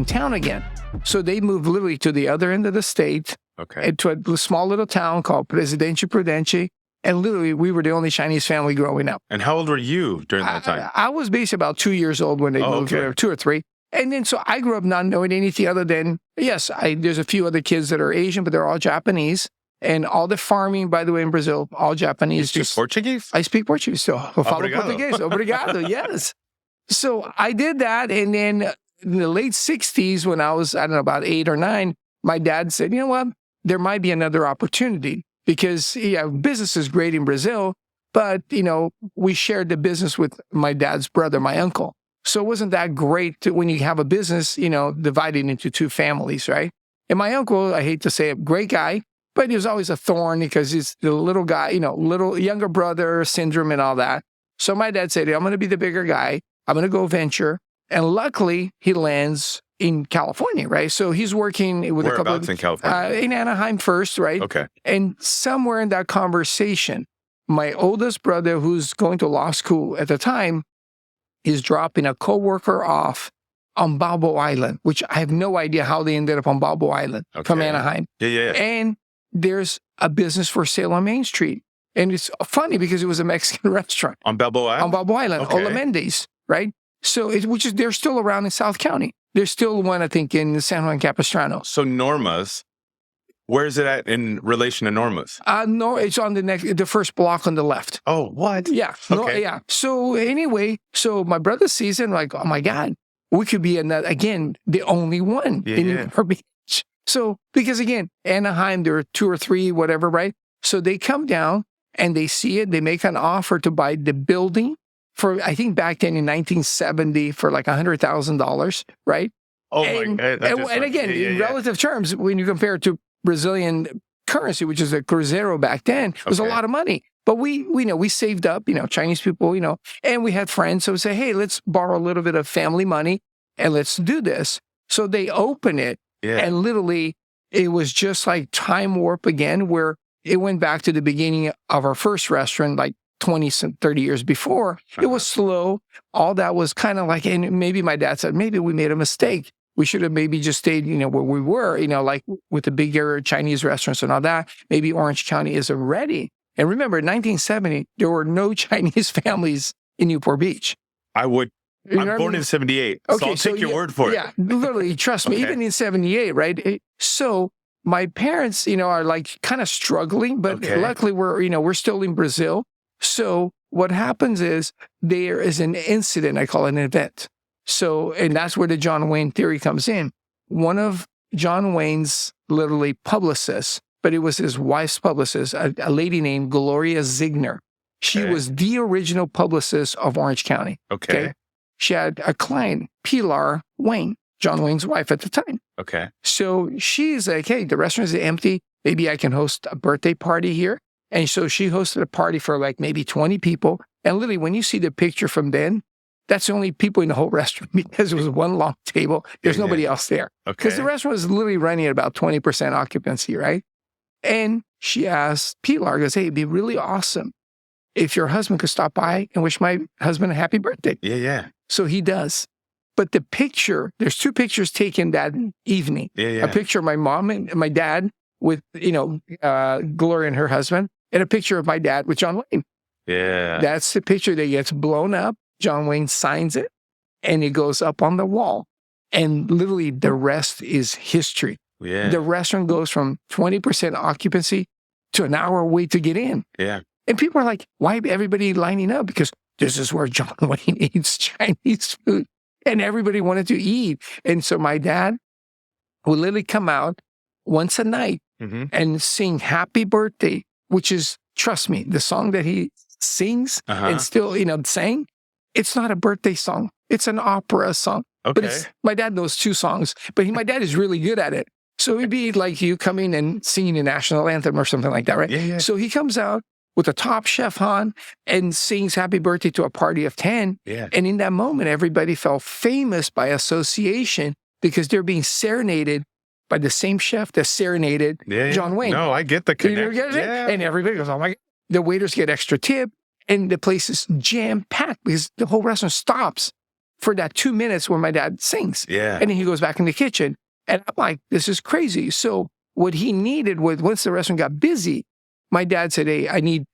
town again. So they moved literally to the other end of the state, Okay. to a small little town called Presidente Prudente. And literally, we were the only Chinese family growing up. And how old were you during that time? I was basically about 2 years old when they moved, okay. 2 or 3. And then, so I grew up not knowing anything other than, yes, there's a few other kids that are Asian, but they're all Japanese. And all the farming, by the way, in Brazil, all Japanese. You speak Portuguese? I speak Portuguese still. Eu falo Obrigado. português. Obrigado, yes. So I did that. And then in the late 60s, when I was, I don't know, about 8 or 9, my dad said, you know what? There might be another opportunity because, business is great in Brazil, but, we shared the business with my dad's brother, my uncle. So it wasn't that great when you have a business, divided into 2 families, right? And my uncle, I hate to say it, great guy, but he was always a thorn because he's the little guy, little younger brother syndrome and all that. So my dad said, I'm going to be the bigger guy. I'm going to go venture. And luckily, he lands in California, right? So he's working with a couple of... in California? In Anaheim first, right? Okay. And somewhere in that conversation, my oldest brother, who's going to law school at the time, is dropping a coworker off on Balboa Island, which I have no idea how they ended up on Balboa Island from Anaheim. Yeah. And there's a business for sale on Main Street. And it's funny because it was a Mexican restaurant. On Balboa Island? On Balboa Island, Okay. Ola Mendes, right? So, they're still around in South County. There's still one, I think, in San Juan Capistrano. So Norma's, where is it at in relation to Norma's? No, it's on the first block on the left. Oh, what? Yeah. Okay. Yeah. So anyway, my brother sees it and like, oh my God, we could be the only one in Newport Beach. So, because again, Anaheim, there are 2 or 3, whatever, right? So they come down and they see it. They make an offer to buy the building for, I think back then in 1970 for like $100,000, right? Oh and, my God. And again, in relative terms, when you compare it to Brazilian currency, which is a cruzeiro back then, it was a lot of money. But we saved up, Chinese people, and we had friends. So we say, hey, let's borrow a little bit of family money and let's do this. So they open it. Yeah. And literally, it was just like time warp again, where it went back to the beginning of our first restaurant, like 20, 30 years before. It was slow. All that was kind of like, and maybe my dad said, maybe we made a mistake. We should have maybe just stayed, where we were, like with the bigger Chinese restaurants and all that. Maybe Orange County isn't ready. And remember, in 1970, there were no Chinese families in Newport Beach. I'm born in 78, so I'll take your word for it. Yeah, literally, trust me, even in 78, right? So my parents, are like kind of struggling, but luckily we're still in Brazil. So what happens is there is an incident, I call it an event. So, and that's where the John Wayne theory comes in. One of John Wayne's literally publicists, but it was his wife's publicist, a lady named Gloria Zigner. She was the original publicist of Orange County. Okay. She had a client, Pilar Wayne, John Wayne's wife at the time. Okay. So she's like, hey, the restaurant is empty. Maybe I can host a birthday party here. And so she hosted a party for like maybe 20 people. And literally, when you see the picture from then, that's the only people in the whole restaurant because it was one long table. There's nobody else there. Because the restaurant was literally running at about 20% occupancy, right? And she asked Pilar, goes, hey, it'd be really awesome if your husband could stop by and wish my husband a happy birthday. Yeah. So he does. But the picture, there's 2 pictures taken that evening. Yeah. A picture of my mom and my dad with, Gloria and her husband, and a picture of my dad with John Wayne. Yeah. That's the picture that gets blown up. John Wayne signs it, and it goes up on the wall. And literally, the rest is history. Yeah. The restaurant goes from 20% occupancy to an hour wait to get in. Yeah. And people are like, why everybody lining up? Because this is where John Wayne eats Chinese food. And everybody wanted to eat. And so my dad would literally come out once a night and sing Happy Birthday, which is, trust me, the song that he sings and still, sang, it's not a birthday song. It's an opera song. Okay. But my dad knows 2 songs, but my dad is really good at it. So it'd be like you coming and singing the national anthem or something like that, right? Yeah. So he comes out with a Top Chef on and sings Happy Birthday to a party of 10. Yeah. And in that moment, everybody felt famous by association because they're being serenaded by the same chef that serenaded John Wayne. No, I get the connection. You get it? Yeah. And everybody goes, oh my God. The waiters get extra tip and the place is jam-packed because the whole restaurant stops for that 2 minutes where my dad sings. Yeah. And then he goes back in the kitchen. And I'm like, this is crazy. So what he needed was, once the restaurant got busy, my dad said, hey, I need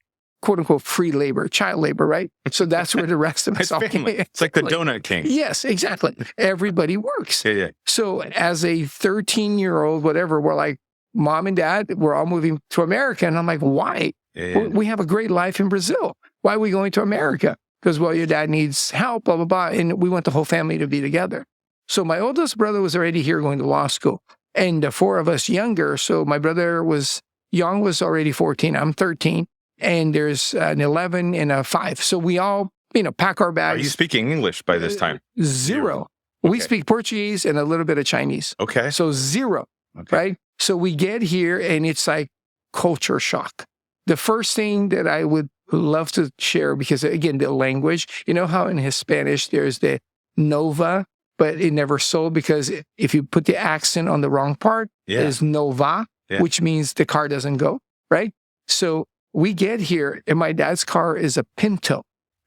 quote unquote free labor, child labor, right? So that's where the rest of us all came. It's like the Donut King. Yes, exactly. Everybody works. Yeah. So as a 13-year-old, whatever, we're like, mom and dad, we're all moving to America. And I'm like, why? Yeah. We have a great life in Brazil. Why are we going to America? Because, well, your dad needs help, blah, blah, blah. And we want the whole family to be together. So my oldest brother was already here going to law school. And the four of us younger, so my brother was already 14. I'm 13. And there's an 11 and a 5. So we all, pack our bags. Are you speaking English by this time? Zero. Okay. We speak Portuguese and a little bit of Chinese. Okay. So zero, Okay. right? So we get here and it's like culture shock. The first thing that I would love to share, because again, the language, you know how in Spanish there's the nova, but it never sold because if you put the accent on the wrong part, it's nova, which means the car doesn't go, right? So we get here and my dad's car is a Pinto,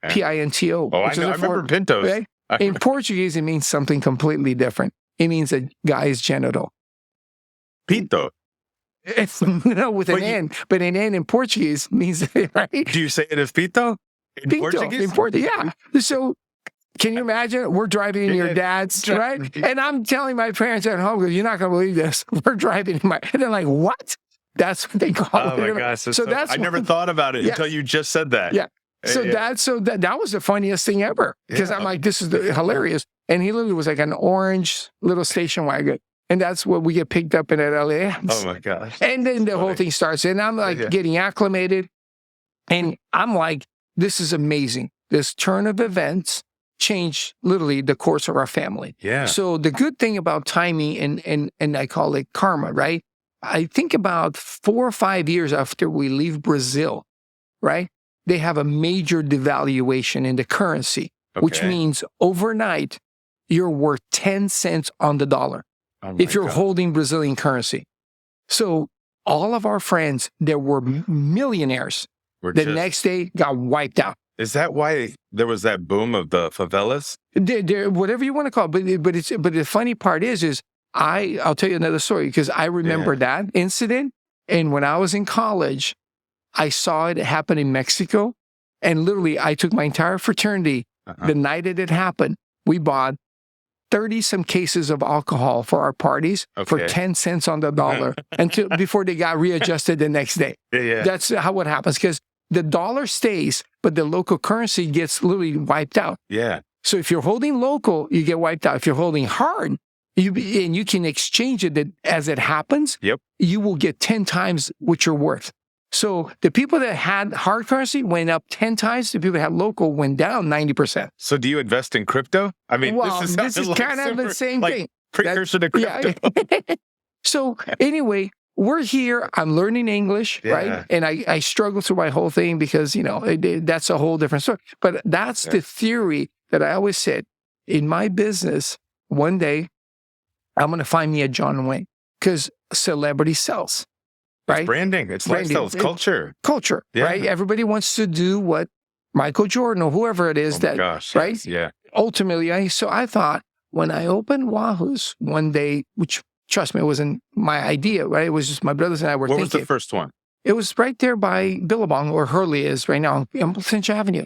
Pinto. Oh, I remember Pintos. Right? In Portuguese, it means something completely different. It means a guy's genital. Pinto. It's, with an N, but an N in Portuguese means, right? Do you say it as Pinto? In Portuguese? Yeah. So can you imagine? We're driving in your dad's, right? And I'm telling my parents at home, you're not going to believe this. We're driving in and they're like, what? That's what they call it. Oh my gosh. So that's I never thought about it until you just said that. Yeah. So that was the funniest thing ever. Because I'm like, this is hilarious. And he literally was like an orange little station wagon. And that's what we get picked up in at LAX. Oh my gosh. And then the whole thing starts. And I'm like getting acclimated. And I'm like, this is amazing. This turn of events changed literally the course of our family. Yeah. So the good thing about timing and I call it karma, right? I think about 4 or 5 years after we leave Brazil, right? They have a major devaluation in the currency, which means overnight you're worth 10 cents on the dollar if you're holding Brazilian currency. So all of our friends that were millionaires next day got wiped out. Is that why there was that boom of the favelas? Whatever you want to call it. But the funny part is I'll tell you another story because I remember that incident. And when I was in college, I saw it happen in Mexico. And literally, I took my entire fraternity the night that it happened. We bought 30-some cases of alcohol for our parties for 10 cents on the dollar before they got readjusted the next day. That's how what happens because the dollar stays, but the local currency gets literally wiped out. Yeah. So if you're holding local, you get wiped out. If you're holding hard, and you can exchange it as it happens, you will get 10 times what you're worth. So the people that had hard currency went up 10 times. The people that had local went down 90%. So do you invest in crypto? I mean, this is kind of the same thing. Precursor to crypto. Yeah. So anyway, we're here. I'm learning English, right? And I struggle through my whole thing because, that's a whole different story. But that's the theory that I always said. In my business, one day, I'm going to find me a John Wayne because celebrity sells. Right? It's branding. It's lifestyle. It's culture. Culture, right? Everybody wants to do what Michael Jordan or whoever it is right? Yeah. Ultimately, so I thought when I opened Wahoo's one day, which, trust me, it wasn't my idea, right? It was just my brothers and I were thinking. What was the first one? It was right there by Billabong, where Hurley is right now, on Finch Avenue.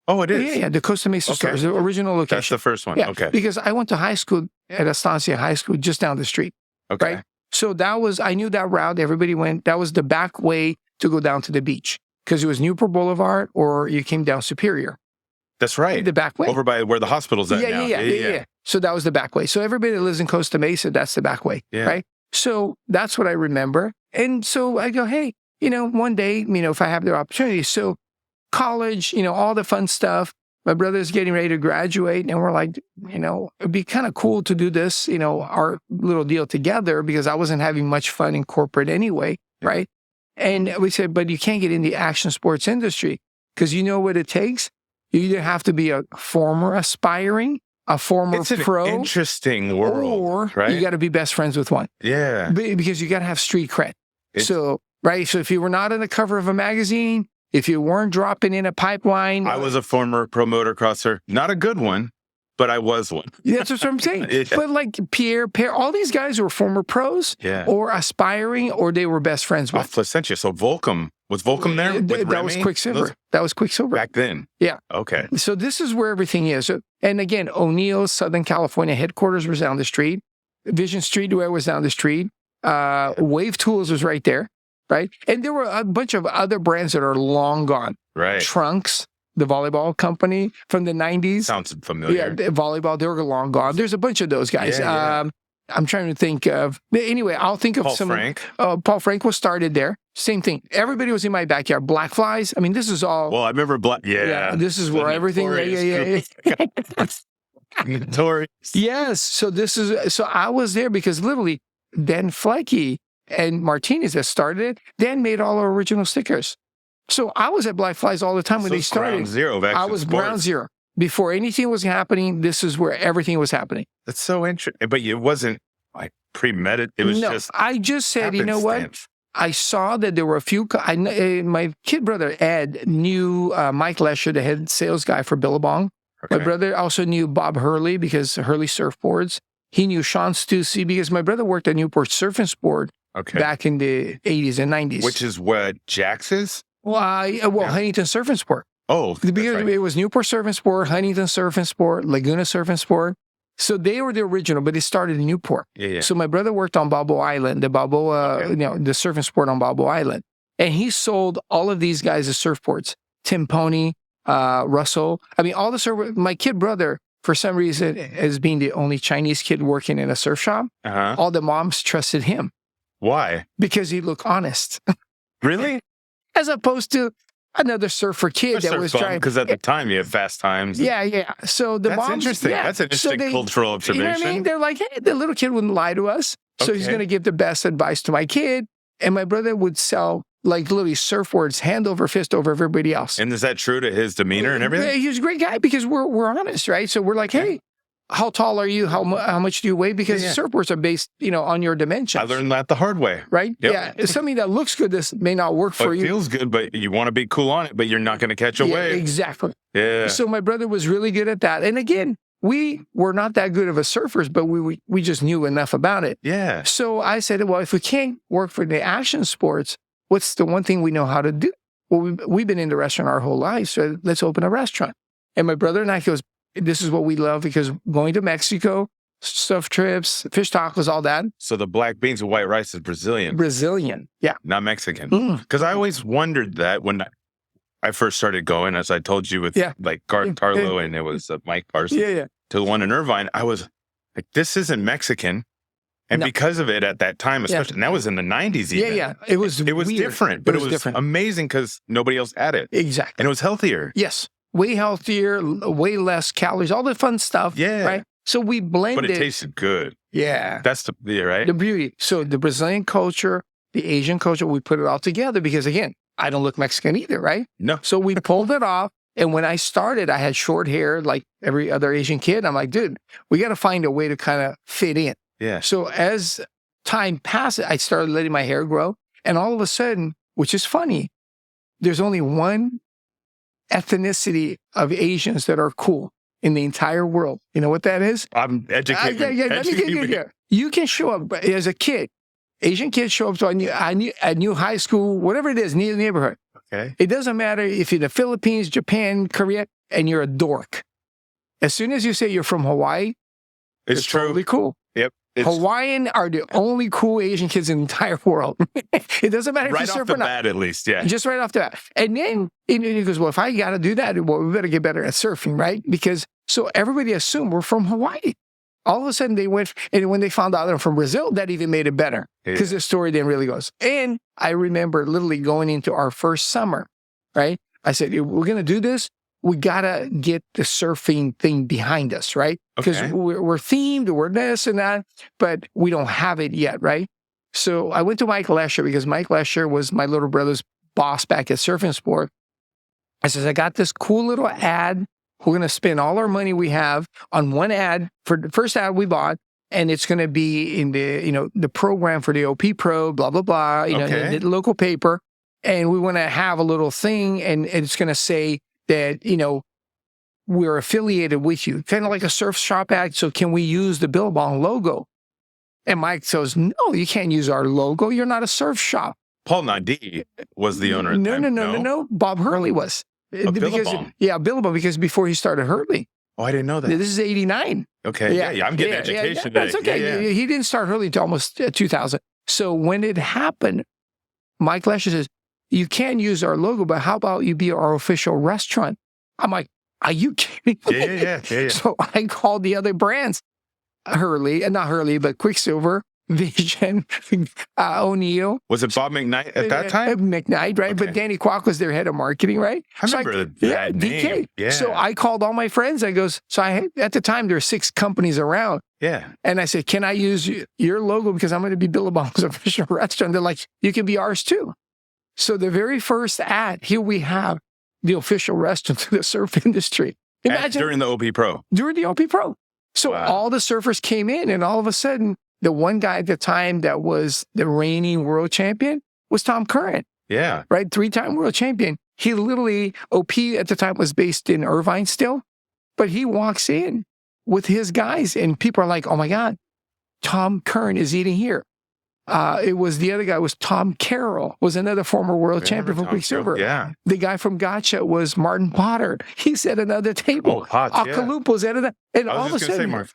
Oh, it is? Yeah, the Costa Mesa stores, the original location. That's the first one. Yeah, okay. Because I went to high school at Estancia High School just down the street. Okay. Right? So I knew that route. Everybody went. That was the back way to go down to the beach because it was Newport Boulevard or you came down Superior. That's right. The back way. Over by where the hospital's at now. Yeah. So that was the back way. So everybody that lives in Costa Mesa, that's the back way. Yeah. Right? So that's what I remember. And so I go, hey, one day, if I have the opportunity. So college, all the fun stuff. My brother's getting ready to graduate, and we're like, it'd be kind of cool to do this, our little deal together because I wasn't having much fun in corporate anyway, right? And we said, but you can't get in the action sports industry because you know what it takes? You either have to be a former aspiring, a former pro. It's an interesting world, or you got to be best friends with one. Yeah. Because you got to have street cred. So if you were not on the cover of a magazine, if you weren't dropping in a pipeline. I was a former pro motocrosser. Not a good one, but I was one. That's what I'm saying. Yeah. But like Pierre, all these guys were former pros or aspiring, or they were best friends with. Placentia. So Volcom. Was Volcom there with That Remy? was Quicksilver. That was Quicksilver. Back then? Yeah. Okay. So this is where everything is. So, and again, O'Neill's Southern California headquarters was down the street. Vision Streetwear was down the street. Wave Tools was right there, right? And there were a bunch of other brands that are long gone. Right. Trunks, the volleyball company from the 90s. Sounds familiar. Yeah, volleyball, they were long gone. There's a bunch of those guys. I'm trying to think of, anyway, I'll think of Paul Frank. Paul Frank was started there. Same thing. Everybody was in my backyard. Black Flies. I mean, this is all. Well, I remember Black. Yeah. This is where everything. Notorious. Yes. So I was there because literally Dan Flecky and Martinez that started it, Dan made all our original stickers. So I was at Black Flies all the time when they started. Ground zero. I was ground zero. Before anything was happening, this is where everything was happening. That's so interesting. But it wasn't like premeditated. It was just. I just said, you know what? I saw that there were a few. My kid brother Ed knew Mike Lesher, the head sales guy for Billabong. Okay. My brother also knew Bob Hurley because Hurley Surfboards. He knew Sean Stussy because my brother worked at Newport Surf and Sport back in the 80s and 90s. Which is what Jax is? Well, Huntington Surf and Sport. Oh, because it was Newport Surf and Sport, Huntington Surf and Sport, Laguna Surf and Sport. So they were the original, but it started in Newport. Yeah. So my brother worked on Balboa Island, the surf and sport on Balboa Island. And he sold all of these guys as surfboards. Tim Pony, Russell. I mean, all the surf. My kid brother, for some reason, as being the only Chinese kid working in a surf shop, all the moms trusted him. Why? Because he looked honest. Really? As opposed to another surfer kid that was trying. Because at the time you had Fast Times. Yeah. So the moms. Interesting. That's an interesting cultural observation. You know what I mean? They're like, hey, the little kid wouldn't lie to us. So he's going to give the best advice to my kid. And my brother would sell like literally surfboards hand over fist over everybody else. And is that true to his demeanor and everything? He was a great guy because we're honest, right? So we're like, hey, how tall are you? How much do you weigh? Because surfboards are based, on your dimensions. I learned that the hard way. Right? Yep. Yeah. It's something that looks good. This may not work for you. It feels good, but you want to be cool on it, but you're not going to catch a wave. Exactly. Yeah. So my brother was really good at that. And again, we were not that good of a surfers, but we just knew enough about it. Yeah. So I said, well, if we can't work for the action sports, what's the one thing we know how to do? Well, we've been in the restaurant our whole life, so let's open a restaurant. And my brother and I goes, this is what we love because going to Mexico, surf trips, fish tacos, all that. So the black beans and white rice is Brazilian. Brazilian, yeah. Not Mexican. Because I always wondered that when I first started going, as I told you, with like Garth Tarlow and it was Mike Parsons to the one in Irvine, I was like, this isn't Mexican. And because of it at that time, especially, and that was in the 90s even. Yeah. It was different, but it was amazing because nobody else had it. Exactly. And it was healthier. Yes. Way healthier, way less calories, all the fun stuff. Yeah. Right? So we blended. But it tasted good. Yeah. That's the beauty. So the Brazilian culture, the Asian culture, we put it all together because, again, I don't look Mexican either, right? No. So we pulled it off. And when I started, I had short hair like every other Asian kid. I'm like, dude, we got to find a way to kind of fit in. Yeah. So as time passed, I started letting my hair grow. And all of a sudden, which is funny, there's only one ethnicity of Asians that are cool in the entire world. You know what that is? I'm educated. You can show up as a kid. Asian kids show up to a new high school, whatever it is, near the neighborhood. Okay. It doesn't matter if you're in the Philippines, Japan, Korea, and you're a dork. As soon as you say you're from Hawaii, it's totally cool. Yep. Hawaiian are the only cool Asian kids in the entire world. It doesn't matter if you surf or not. Right off the bat, at least, yeah. Just right off the bat. And then he goes, well, if I got to do that, well, we better get better at surfing, right? Because so everybody assumed we're from Hawaii. All of a sudden they went, and when they found out they're from Brazil, that even made it better because the story then really goes. And I remember literally going into our first summer, right? I said, we're going to do this. We got to get the surfing thing behind us, right? Because we're themed, we're this and that, but we don't have it yet, right? So I went to Mike Lesher because Mike Lesher was my little brother's boss back at Surf and Sport. I says, I got this cool little ad. We're going to spend all our money we have on one ad for the first ad we bought. And it's going to be in the, the program for the OP Pro, blah, blah, blah, in the local paper. And we want to have a little thing and it's going to say that, we're affiliated with you, kind of like a surf shop ad. So can we use the Billabong logo? And Mike says, no, you can't use our logo. You're not a surf shop. Paul Nadi was the owner at the time. No. Bob Hurley was. Billabong. Billabong, because before he started Hurley. Oh, I didn't know that. This is 89. Okay. Yeah. I'm getting education today. That's okay. He didn't start Hurley until almost 2000. So when it happened, Mike Lesher says, you can use our logo, but how about you be our official restaurant? I'm like, are you kidding me? Yeah. So I called the other brands, not Hurley, but Quicksilver, Vision, O'Neill. Was it Bob McKnight at that time? McKnight, right? Okay. But Danny Kwok was their head of marketing, right? I remember that name. DK. Yeah. So I called all my friends. I goes, at the time, there were 6 companies around. Yeah. And I said, can I use your logo because I'm going to be Billabong's official restaurant? They're like, you can be ours too. So the very first ad, here we have the official restaurant to the surf industry. Imagine during the OP Pro. During the OP Pro. So all the surfers came in, and all of a sudden, the one guy at the time that was the reigning world champion was Tom Curran. Yeah. Right? 3-time world champion. He literally, OP at the time was based in Irvine still, but he walks in with his guys, and people are like, oh my God, Tom Curran is eating here. It was the other guy was Tom Carroll, was another former world champion from Quicksilver. Yeah. The guy from Gotcha was Martin Potter. He's at another table. Akalupo's at another. And all of a sudden,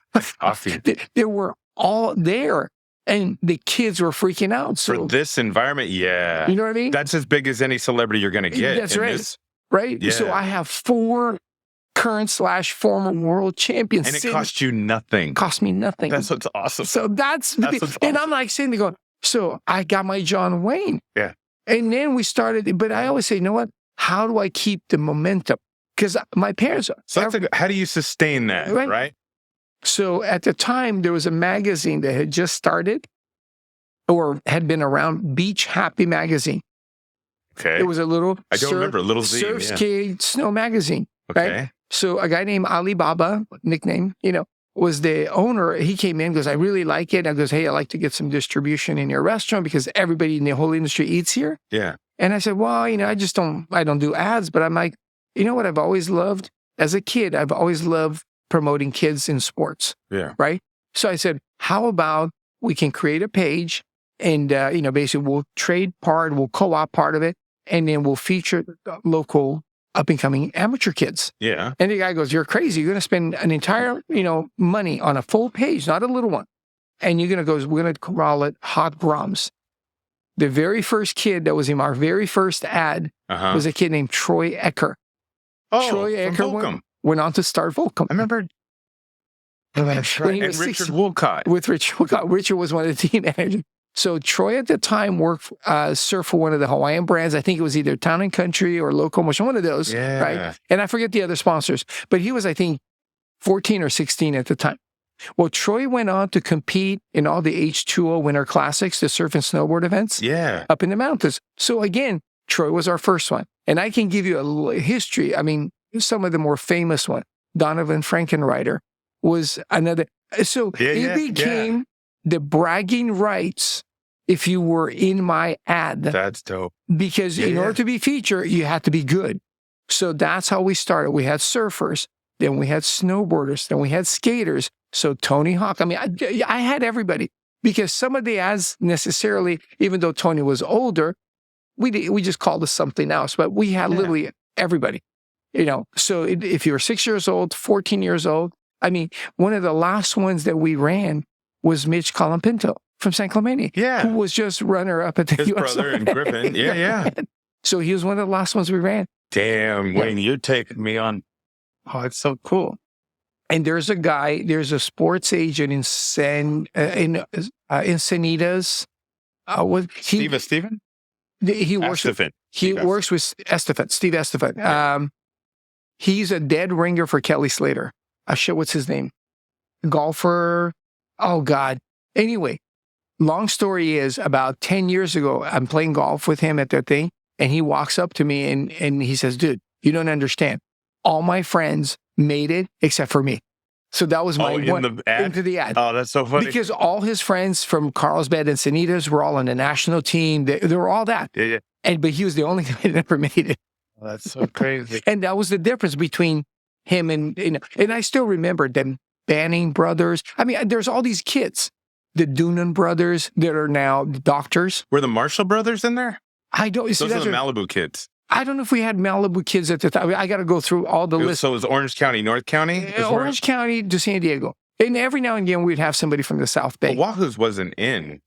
they were all there, and the kids were freaking out. So, for this environment, yeah. You know what I mean? That's as big as any celebrity you're going to get. That's right. Right? Yeah. So I have 4 current/former world champions. And it cost you nothing. Cost me nothing. That's what's awesome. So that's what's awesome. And I'm like sitting there going, so I got my John Wayne. Yeah. And then we started, but I always say, you know what? How do I keep the momentum? Because my parents. So how do you sustain that, right? So at the time, there was a magazine that had just started or had been around, Beach Happy Magazine. Okay. It was a little little Z, Surfskate snow magazine. Okay. Right? So a guy named Alibaba, nickname, was the owner. He came in, goes, I really like it. I goes, hey, I'd like to get some distribution in your restaurant because everybody in the whole industry eats here. Yeah. And I said, well, I don't do ads, but I'm like, you know what I've always loved? As a kid, I've always loved promoting kids in sports. Yeah. Right? So I said, how about we can create a page and, basically we'll trade part, we'll co-op part of it, and then we'll feature local up-and-coming amateur kids. Yeah. And the guy goes, you're crazy. You're going to spend an entire, money on a full page, not a little one. And you're going to go, we're going to call it Hot Grums. The very first kid that was in our very first ad was a kid named Troy Ecker. Oh, Troy Ecker went on to start Volcom. I remember. And Richard Woolcott. With Richard Woolcott. Richard was one of the team managers. So Troy at the time worked surf for one of the Hawaiian brands. I think it was either Town and Country or Locomotion, one of those, right? And I forget the other sponsors. But he was, I think, 14 or 16 at the time. Well, Troy went on to compete in all the H2O Winter Classics, the surf and snowboard events up in the mountains. So again, Troy was our first one. And I can give you a history. I mean, some of the more famous one, Donovan Frankenreiter was another. So it became the bragging rights if you were in my ad. That's dope. Because in order to be featured, you had to be good. So that's how we started. We had surfers, then we had snowboarders, then we had skaters. So Tony Hawk, I mean, I had everybody. Because some of the ads necessarily, even though Tony was older, we just called it something else. But we had literally everybody. So if you were 6 years old, 14 years old, I mean, one of the last ones that we ran was Mitch Colampinto from San Clemente, who was just runner-up at the His US brother in Griffin, So he was one of the last ones we ran. Damn, Wayne, you're taking me on. Oh, it's so cool. And there's a sports agent in Encinitas. Steven? He works with Estefan, Steve Estefan. He's a dead ringer for Kelly Slater. What's his name? Golfer. Oh, God. Anyway, long story is about 10 years ago, I'm playing golf with him at that thing, and he walks up to me and he says, dude, you don't understand. All my friends made it except for me. So that was my into the ad. Oh, that's so funny. Because all his friends from Carlsbad and Encinitas were all on the national team. They were all that. Yeah. But he was the only guy that never made it. Oh, that's so crazy. And that was the difference between him and I still remember them Banning brothers. I mean, there's all these kids, the Doonan brothers that are now doctors. Were the Marshall brothers in there? I don't. Those are the Malibu kids. I don't know if we had Malibu kids at the time. I got to go through all the lists. So it was Orange County, North County? Orange County to San Diego. And every now and again, we'd have somebody from the South Bay. Well, Wahoo's wasn't in.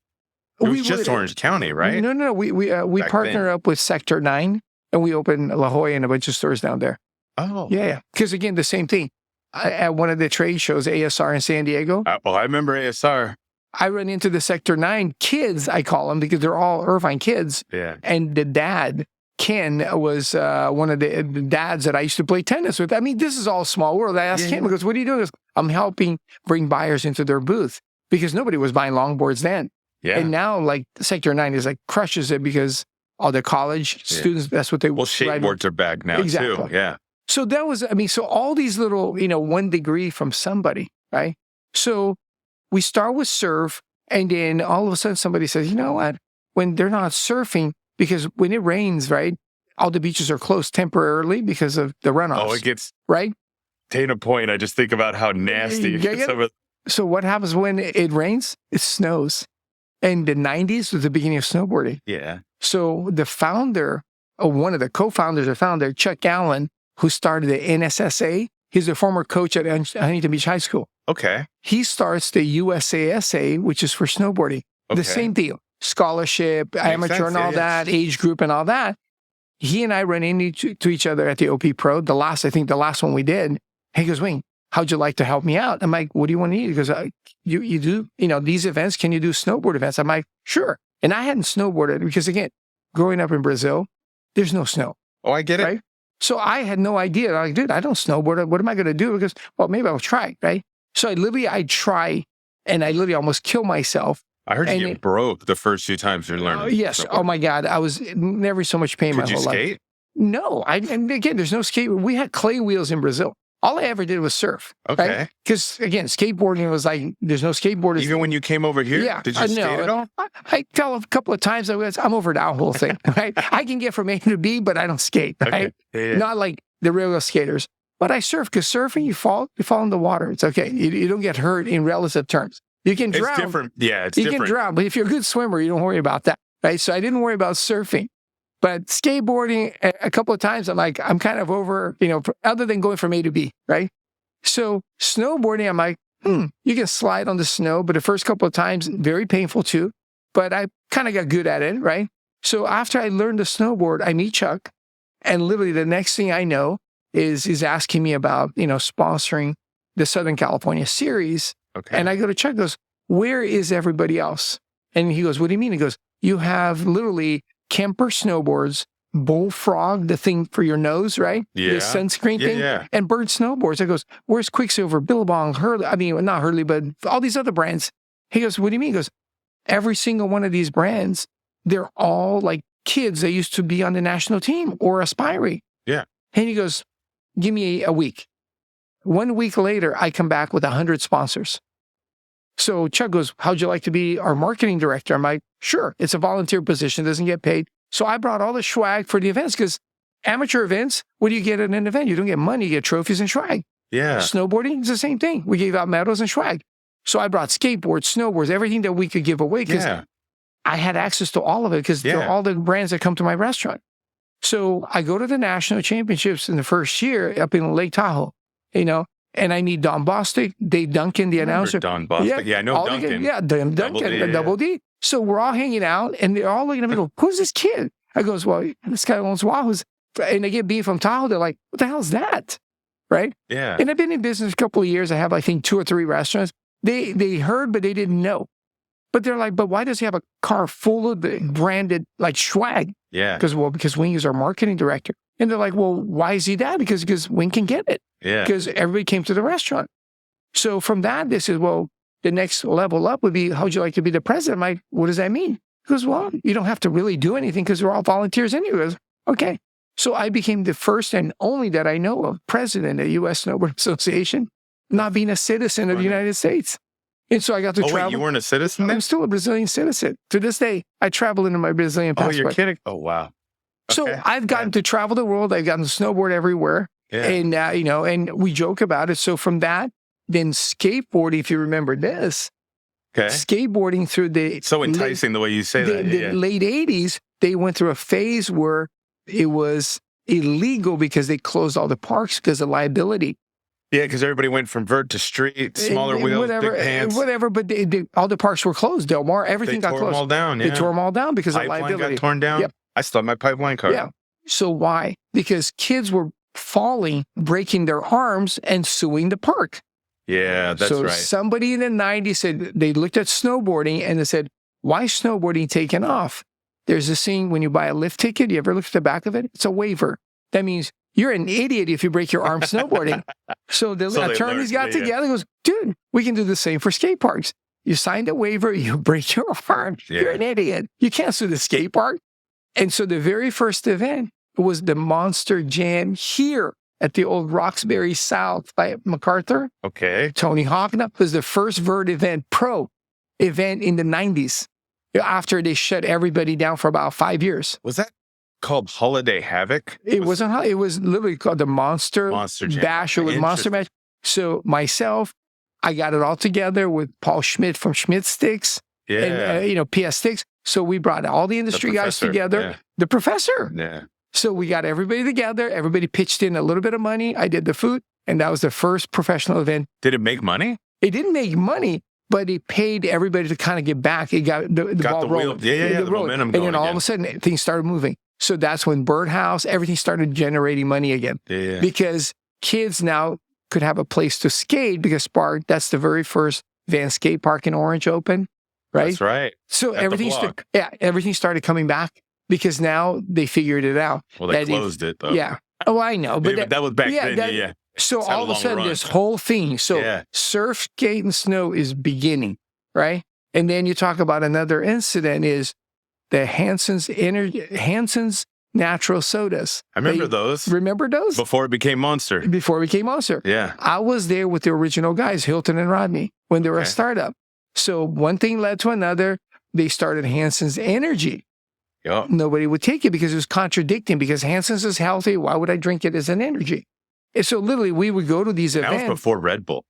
It was just Orange County, right? No. We partner up with Sector 9, and we open La Jolla and a bunch of stores down there. Oh. Yeah. Because, again, the same thing. At one of the trade shows, ASR in San Diego. I remember ASR. I run into the Sector 9 kids, I call them, because they're all Irvine kids. Yeah. And the dad, Ken, was one of the dads that I used to play tennis with. I mean, this is all small world. I asked Ken, he goes, what are you doing? He goes, I'm helping bring buyers into their booth because nobody was buying longboards then. Yeah. And now, like, Sector 9 is like crushes it because all the college students, that's what they... Well, skateboards are back now, too. Yeah. So that was, I mean, so all these little, 1 degree from somebody, right? So we start with surf, and then all of a sudden somebody says, you know what? When they're not surfing, because when it rains, right, all the beaches are closed temporarily because of the runoffs. Oh, it gets... Right? Dana Point, I just think about how nasty it gets. So what happens when it rains? It snows. And the 90s was the beginning of snowboarding. Yeah. So the founder, or one of the co-founders or founder, Chuck Allen, who started the NSSA, he's a former coach at Huntington Beach High School. Okay. He starts the USASA, which is for snowboarding. Okay. The same deal. Scholarship, amateur and all that, age group and all that. He and I run into each other at the OP Pro. The last one we did. He goes, Wayne, how'd you like to help me out? I'm like, what do you want to eat? He goes, you do, these events, can you do snowboard events? I'm like, sure. And I hadn't snowboarded because, again, growing up in Brazil, there's no snow. Oh, I get it. Right? So I had no idea. I'm like, dude, I don't snowboard. What am I going to do? Because, well, maybe I'll try, right? So I'd try, and I literally almost kill myself. I heard you get broke the first few times you're learning. Yes. Oh, my God. I was never so much pain my whole life. Could you skate? No. And again, there's no skate. We had clay wheels in Brazil. All I ever did was surf. Okay. Because, again, skateboarding was like, there's no skateboarders. Even when you came over here? Yeah. Did you skate at all? I tell a couple of times, I'm over that whole thing, right? I can get from A to B, but I don't skate, right? Okay. Yeah. Not like the real skaters. But I surf, because surfing, you fall in the water. It's okay. You don't get hurt in relative terms. You can drown. It's different. Yeah, it's different. You can drown, but if you're a good swimmer, you don't worry about that, right? So I didn't worry about surfing. But skateboarding, a couple of times, I'm like, I'm kind of over, other than going from A to B, right? So snowboarding, I'm like, you can slide on the snow, but the first couple of times, very painful too. But I kind of got good at it, right? So after I learned to snowboard, I meet Chuck, and literally the next thing I know is he's asking me about, sponsoring the Southern California series. Okay. And I go to Chuck, goes, where is everybody else? And he goes, what do you mean? He goes, you have literally Kemper snowboards, Bullfrog, the thing for your nose, right? Yeah. The sunscreen thing. Yeah. And Bird snowboards. I goes, where's Quicksilver, Billabong, Hurley? I mean, not Hurley, but all these other brands. He goes, what do you mean? He goes, every single one of these brands, they're all like kids that used to be on the national team or aspiring. Yeah. And he goes, give me a week. 1 week later, I come back with 100 sponsors. So Chuck goes, how'd you like to be our marketing director? I'm like, sure. It's a volunteer position, doesn't get paid. So I brought all the swag for the events, because amateur events, what do you get at an event? You don't get money, you get trophies and swag. Yeah. Snowboarding is the same thing. We gave out medals and swag. So I brought skateboards, snowboards, everything that we could give away, because I had access to all of it, because they're all the brands that come to my restaurant. So I go to the national championships in the first year up in Lake Tahoe, and I meet Don Bostic, Dave Duncan, the announcer. Don Bostic. Yeah, I know Duncan. Duncan, the Double D. So we're all hanging out, and they're all looking at me, go, who's this kid? I goes, well, this guy owns Wahoos. And they get being from Tahoe, they're like, what the hell is that? Right? Yeah. And I've been in business a couple of years. I have, I think, 2 or 3 restaurants. They heard, but they didn't know. But they're like, but why does he have a car full of the branded like swag? Yeah. Because Wing is our marketing director. And they're like, well, why is he that? Because Wing can get it. Yeah. Because everybody came to the restaurant. So from that, they said, well, the next level up would be, how'd you like to be the president? I'm like, what does that mean? He goes, well, you don't have to really do anything because we're all volunteers anyway. Goes, okay. So I became the first and only that I know of president of the U.S. Snowboard Association, not being a citizen of the United States. And so I got to travel. Wait, you weren't a citizen then? I'm still a Brazilian citizen. To this day, I travel into my Brazilian passport. Oh, you're kidding? Oh, wow. Okay. So I've gotten to travel the world. I've gotten to snowboard everywhere. And, and we joke about it. So from that, then skateboarding, if you remember this, skateboarding through the... So enticing the way you say that. The late 80s, they went through a phase where it was illegal because they closed all the parks because of liability. Yeah, because everybody went from vert to street, smaller wheels, big pants. Whatever, but all the parks were closed. Del Mar, everything got closed. They tore them all down, They tore them all down because of liability. Pipeline got torn down? Yep. I still have my pipeline card. Yeah. So why? Because kids were falling, breaking their arms, and suing the park. Yeah, that's right. So somebody in the 90s said, they looked at snowboarding and they said, why is snowboarding taking off? There's this thing when you buy a lift ticket, you ever look at the back of it? It's a waiver. That means you're an idiot if you break your arm snowboarding. So the attorneys got together and goes, dude, we can do the same for skate parks. You signed a waiver, you break your arm, you're an idiot. You can't sue the skate park. And so the very first event was the Monster Jam here at the old Roxbury South by MacArthur. Okay. Tony Hawk was the first vert event, pro event in the 90s, after they shut everybody down for about 5 years. Was that called Holiday Havoc? It wasn't. It was literally called the Monster Jam. Bash. It was Monster Bash. So myself, I got it all together with Paul Schmidt from Schmidt Sticks. Yeah. And, PS Sticks. So we brought all the industry guys together. Yeah. The professor. Yeah. So we got everybody together. Everybody pitched in a little bit of money. I did the food. And that was the first professional event. Did it make money? It didn't make money, but it paid everybody to kind of get back. It got the ball rolling. The momentum going. And then all of a sudden, things started moving. So that's when Birdhouse, everything started generating money again. Yeah. Because kids now could have a place to skate because Spark, that's the very first Van Skate Park in Orange opened, right? That's right. So everything started coming back because now they figured it out. Well, they closed it, though. Yeah. Oh, I know. But that was back then, So all of a sudden, this whole thing, surf, skate, and snow is beginning, right? And then you talk about another incident is the Hansens natural sodas. I remember those. Remember those? Before it became Monster. Before it became Monster. Yeah. I was there with the original guys, Hilton and Rodney, when they were a startup. So one thing led to another. They started Hansens Energy. Yep. Nobody would take it because it was contradicting because Hansens is healthy. Why would I drink it as an energy? And so literally we would go to these events. That was before Red Bull.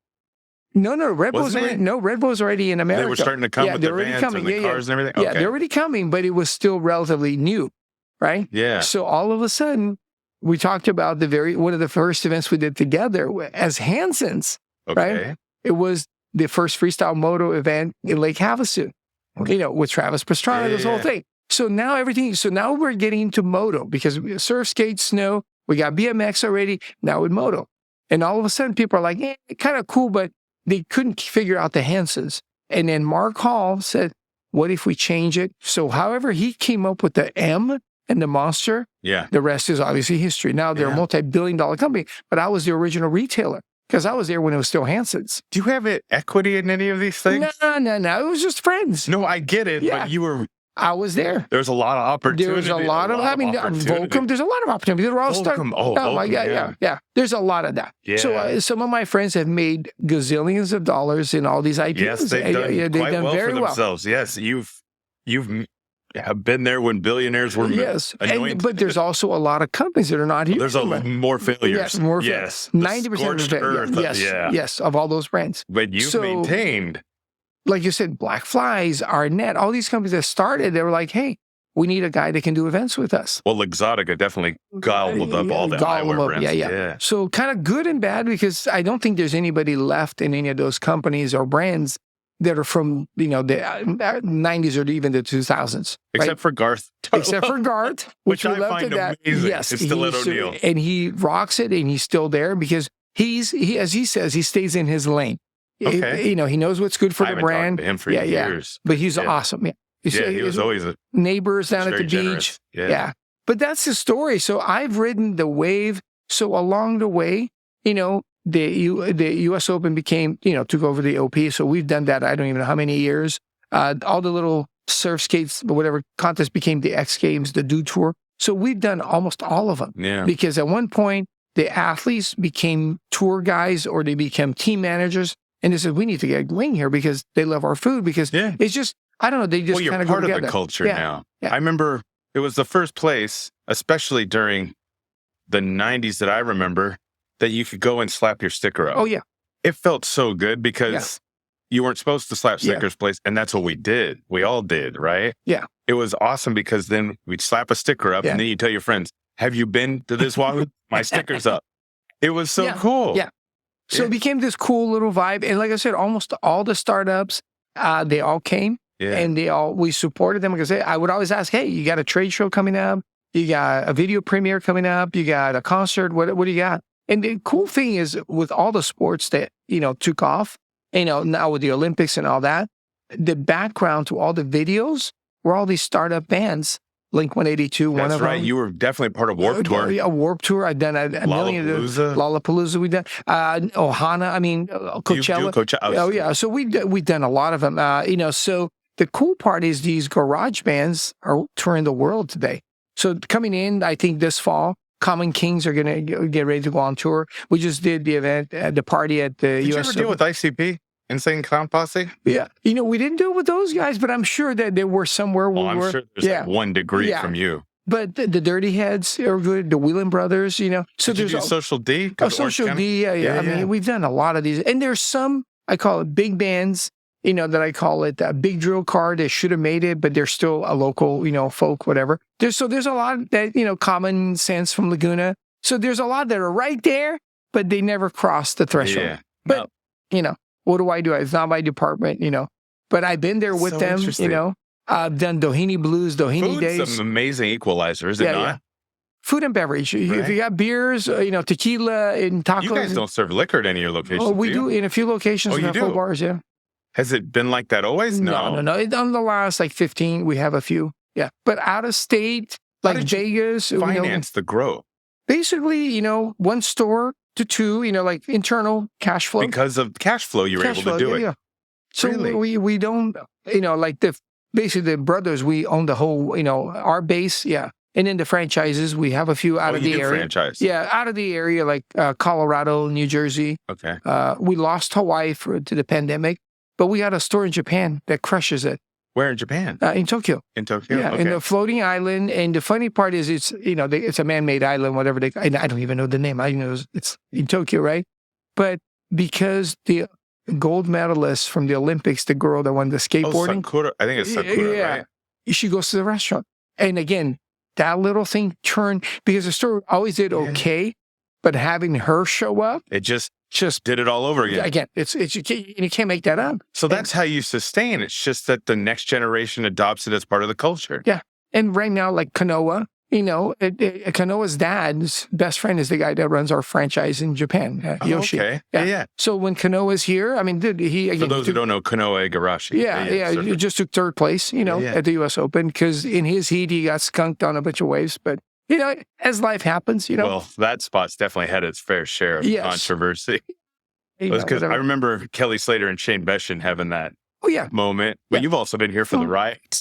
No, Red Bull's already in America. They were starting to come with the vans and the cars and everything? Yeah, they're already coming, but it was still relatively new, right? Yeah. So all of a sudden, we talked about one of the first events we did together as Hansens, right? It was the first freestyle moto event in Lake Havasu, with Travis Pastrana, this whole thing. So now now we're getting into moto because we surf, skate, snow, we got BMX already, now with moto. And all of a sudden people are like, kind of cool, but they couldn't figure out the Hansens. And then Mark Hall said, what if we change it? So however he came up with the M and the Monster, the rest is obviously history. Now they're a multi-billion-dollar company, but I was the original retailer because I was there when it was still Hansens. Do you have equity in any of these things? No. It was just friends. No, I get it, but I was there. There's a lot of opportunity. There's a lot of Volcom, there's a lot of opportunity. They're all starting. Oh my God, yeah. There's a lot of that. Yeah. So some of my friends have made gazillions of dollars in all these IPs. Yes, they've done quite well very for themselves. Yes, you've have been there when billionaires were anointed. But there's also a lot of companies that are not here. There's more failures. Yes, more failures. 90% of failures. Yes, of all those brands. But you've maintained. Like you said, Black Flies, Arnett, all these companies that started, they were like, hey, we need a guy that can do events with us. Well, Exotica definitely gobbled up all the eyewear brands. Yeah. So kind of good and bad because I don't think there's anybody left in any of those companies or brands that are from, the 90s or even the 2000s. Except for Garth. Except for Garth, which we love to that. Amazing. Yes. It's Stiletto O'Neill. And he rocks it and he's still there because he, as he says, he stays in his lane. Okay. He knows what's good for the brand. Talked to him for years. But he's awesome. He was always neighbors down at the generous. beach. Yeah. But that's the story. So I've ridden the wave. So along the way, the U.S. Open became, took over the OP. So we've done that. I don't even know how many years. All the little surf skates, whatever contest became the X Games, the Dew Tour. So we've done almost all of them. Yeah. Because at one point, the athletes became tour guys or they became team managers. And they said, we need to get a wing here because they love our food because it's just, I don't know, they just kind of go together. You're part of the culture now. Yeah. I remember it was the first place, especially during the 90s that I remember, that you could go and slap your sticker up. Oh, yeah. It felt so good because you weren't supposed to slap stickers place, and that's what we did. We all did, right? Yeah. It was awesome because then we'd slap a sticker up, and then you tell your friends, have you been to this Wahoo? My sticker's up. It was so cool. Yeah. So it became this cool little vibe. And like I said, almost all the startups, they all came. Yeah. And we supported them because I would always ask, hey, you got a trade show coming up? You got a video premiere coming up? You got a concert? What do you got? And the cool thing is with all the sports that, took off, now with the Olympics and all that, the background to all the videos were all these startup bands. Blink-182, one of them. That's right. You were definitely part of Warped Tour. Yeah, Warped Tour. I've done a million of those. Lollapalooza we've done. Ohana, Coachella. Oh, yeah. So we've done a lot of them. So the cool part is these garage bands are touring the world today. So coming in, I think this fall, Common Kings are going to get ready to go on tour. We just did the event at the party at the Did US. Did you ever deal with ICP? Insane Clown Posse? Yeah. We didn't do it with those guys, but I'm sure that they were somewhere where I'm sure there's like 1 degree from you. But the Dirty Heads are good, the Wheeling Brothers, So Did you do Social D? Social D, yeah. I mean, we've done a lot of these. And there's some, I call it big bands, that I call it a big drill car. They should have made it, but they're still a local, folk, whatever. There's a lot that, Common Sense from Laguna. So there's a lot that are right there, but they never cross the threshold. Yeah. But, what do I do? It's not my department, But I've been there with them, I've done Doheny Blues, Doheny Days. Food's an amazing equalizer, is it not? Yeah. Food and beverage. Right. If you got beers, tequila and tacos. You guys don't serve liquor at any of your locations, Oh, we do in a few locations. Oh, we have full bars, yeah. Has it been like that always? No. On the last 15, we have a few. Yeah. But out of state, like Vegas. Finance the growth. Basically, 1 store to 2, like internal cash flow. Because of cash flow, you were able to do it. Yeah. So really? we don't, like basically the brothers, we own the whole, our base. Yeah. And then the franchises, we have a few out of the area. Franchise. Yeah. Out of the area, like Colorado, New Jersey. Okay. We lost Hawaii to the pandemic, but we got a store in Japan that crushes it. Where in Japan? In Tokyo. In Tokyo? Yeah, in the floating island. And the funny part is it's, it's a man-made island, whatever I don't even know the name. I know it's in Tokyo, right? But because the gold medalist from the Olympics, the girl that won the skateboarding. Sakura. I think it's Sakura, right? She goes to the restaurant. And again, that little thing turned, because the store always did okay, but having her show up. It just did it all over again. Again, you can't make that up. So that's how you sustain. It's just that the next generation adopts it as part of the culture. Yeah. And right now, like Kanoa, Kanoa's dad's best friend is the guy that runs our franchise in Japan, Yoshi. Okay. Yeah. So when Kanoa's here, I mean, for those who don't know, Kanoa Igarashi. Yeah. He just took 3rd place, at the U.S. Open because in his heat, he got skunked on a bunch of waves. But as life happens, Well, that spot's definitely had its fair share of controversy. Because I remember Kelly Slater and Shane Beshin having that moment. But you've also been here for the riots.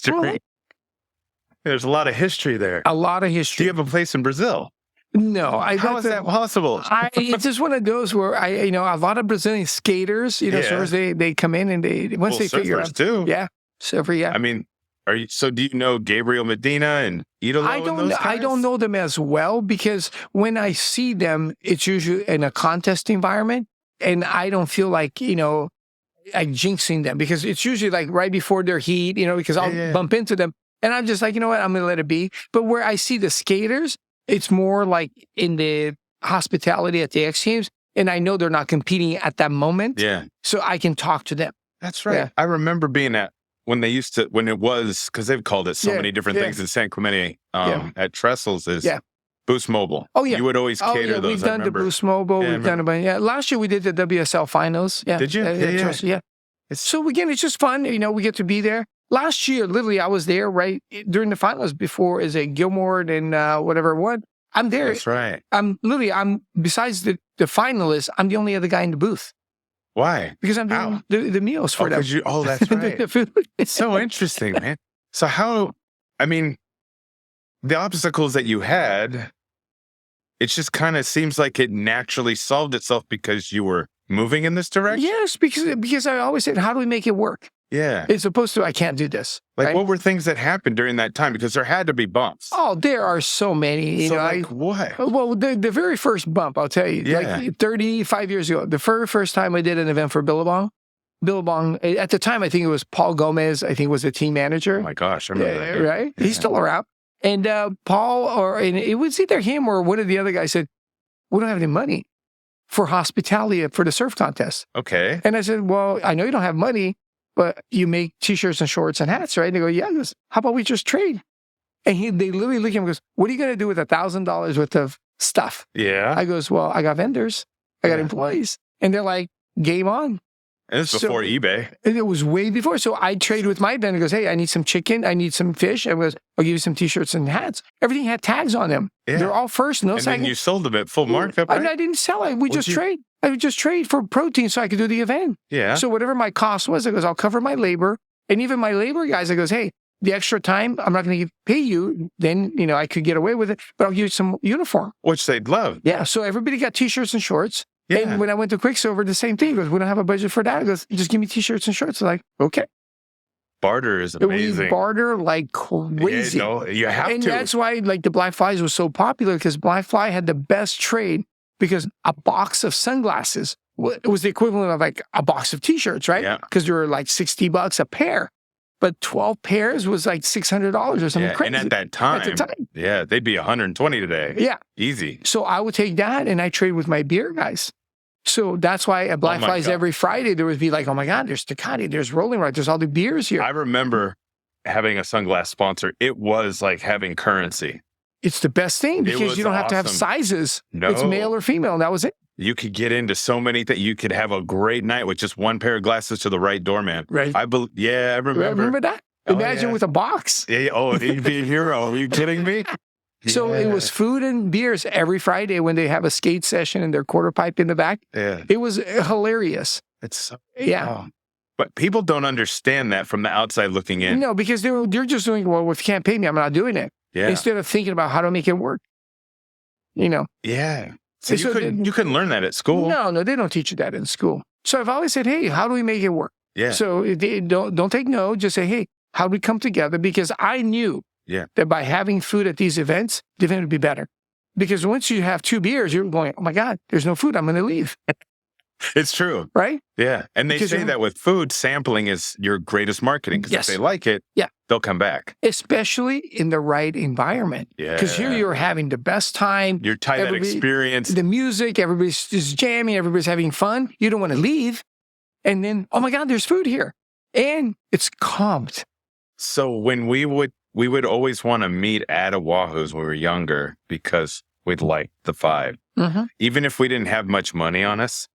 There's a lot of history there. A lot of history. Do you have a place in Brazil? No. How is that possible? It's just one of those where a lot of Brazilian skaters, surfers, they come in and once they figure out. Too. Yeah. Surfer, yeah. I mean, do you know Gabriel Medina and Idolo? I don't know them as well because when I see them, it's usually in a contest environment, and I don't feel like like jinxing them because it's usually like right before their heat, because I'll bump into them, and I'm just like, what, I'm gonna let it be. But where I see the skaters, it's more like in the hospitality at the X Games, and I know they're not competing at that moment. Yeah, so I can talk to them. That's right. Yeah. I remember being at. When it was, because they've called it so many different things in San Clemente at Trestles is Boost Mobile. Oh, yeah. You would always cater those. We've done the Boost Mobile. We've done a bunch. Yeah. Last year we did the WSL finals. Yeah. Did you? Yeah. So again, it's just fun. We get to be there. Last year, literally, I was there right during the finals before Gilmore and whatever one. I'm there. That's right. I'm besides the finalists, I'm the only other guy in the booth. Why? Because I'm doing the meals for them. That's right. It's so interesting, man. So the obstacles that you had, it just kind of seems like it naturally solved itself because you were moving in this direction? Yes, because I always said, how do we make it work? Yeah. As opposed to, I can't do this. Like, right? what were things that happened during that time? Because there had to be bumps. Oh, there are so many. You So, know, like, what? Well, the very first bump, I'll tell you, Yeah. like 35 years ago, the very first time I did an event for Billabong, at the time, I think it was Paul Gomez, I think was the team manager. Oh my gosh, I remember that. Right? Yeah. He's still around. And and it was either him or one of the other guys said, we don't have any money for hospitality for the surf contest. Okay. And I said, well, I know you don't have money, but you make T-shirts and shorts and hats, right? And they go, yeah. He goes, how about we just trade? And they literally look at him and goes, what are you going to do with $1,000 worth of stuff? Yeah. I goes, well, I got vendors. I got employees. And they're like, game on. And this is before eBay. And it was way before. So I traded with my vendor. He goes, hey, I need some chicken. I need some fish. I goes, I'll give you some T-shirts and hats. Everything had tags on them. Yeah. They're all first. No and second. then you sold them at full markup, right? I didn't sell it. We just trade. I would just trade for protein so I could do the event. Yeah. So whatever my cost was, I goes, I'll cover my labor. And even my labor guys, I goes, hey, the extra time, I'm not going to pay you. Then, you know, I could get away with it, but I'll give you some uniform. Which they'd love. Yeah. So everybody got T-shirts and shorts. Yeah. And when I went to Quicksilver, the same thing. He goes, we don't have a budget for that. He goes, just give me T-shirts and shorts. I'm like, okay. Barter is amazing. We barter like crazy. Yeah, no, you have and to. That's why like the Black Flies was so popular, because Black Fly had the best trade, because a box of sunglasses was the equivalent of like a box of T-shirts, right? Yeah. Because they were like $60 a pair. But 12 pairs was like $600 or something crazy. And at the time, yeah, they'd be 120 today. Yeah. Easy. So I would take that and I trade with my beer guys. So that's why at Black Flies every Friday, there would be like, oh my God, there's Tecate, there's Rolling Rock, there's all the beers here. I remember having a sunglass sponsor. It was like having currency. It's the best thing because you don't have to have sizes. No. It's male or female, and that was it. You could get into so many things. You could have a great night with just one pair of glasses to the right doorman. Right. I remember. Remember that? Imagine with a box. Yeah. Oh, he'd be a hero. Are you kidding me? So it was food and beers every Friday when they have a skate session and their quarter pipe in the back. Yeah. It was hilarious. It's so, yeah. Oh. But people don't understand that from the outside looking in. No, because they're just doing, well, if you can't pay me, I'm not doing it. Yeah. Instead of thinking about how to make it work. You know? Yeah. So you couldn't learn that at school. No, they don't teach you that in school. So I've always said, hey, how do we make it work? Yeah. So don't take no, just say, hey, how do we come together? Because I knew that by having food at these events, the event would be better. Because once you have 2 beers, you're going, oh my God, there's no food. I'm going to leave. It's true. Right? Yeah. And they say that with food, sampling is your greatest marketing. Because if they like it, they'll come back. Especially in the right environment. Yeah. Because here you're having the best time. You're tied that experience. The music, everybody's just jamming, everybody's having fun. You don't want to leave. And then, oh my God, there's food here. And it's comped. So when we would always want to meet at a Wahoo's when we were younger because we'd like the vibe. Mm-hmm. Even if we didn't have much money on us,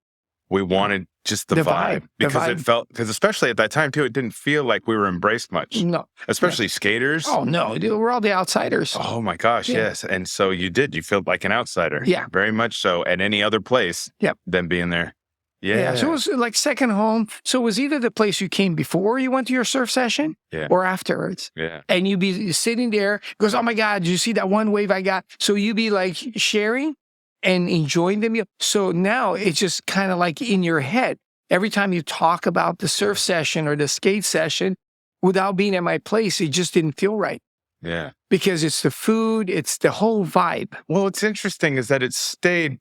we wanted just the vibe. Because it felt, because especially at that time too, it didn't feel like we were embraced much. No. Especially skaters. Oh no, we're all the outsiders. Oh my gosh, yes. And so you feel like an outsider. Yeah. Very much so at any other place than being there. Yeah. So it was like second home. So it was either the place you came before you went to your surf session or afterwards. Yeah. And you'd be sitting there, goes, oh my God, did you see that one wave I got? So you'd be like sharing and enjoying the meal. So now it's just kind of like in your head. Every time you talk about the surf session or the skate session, without being at my place, it just didn't feel right. Yeah. Because it's the food, it's the whole vibe. Well, what's interesting is that it stayed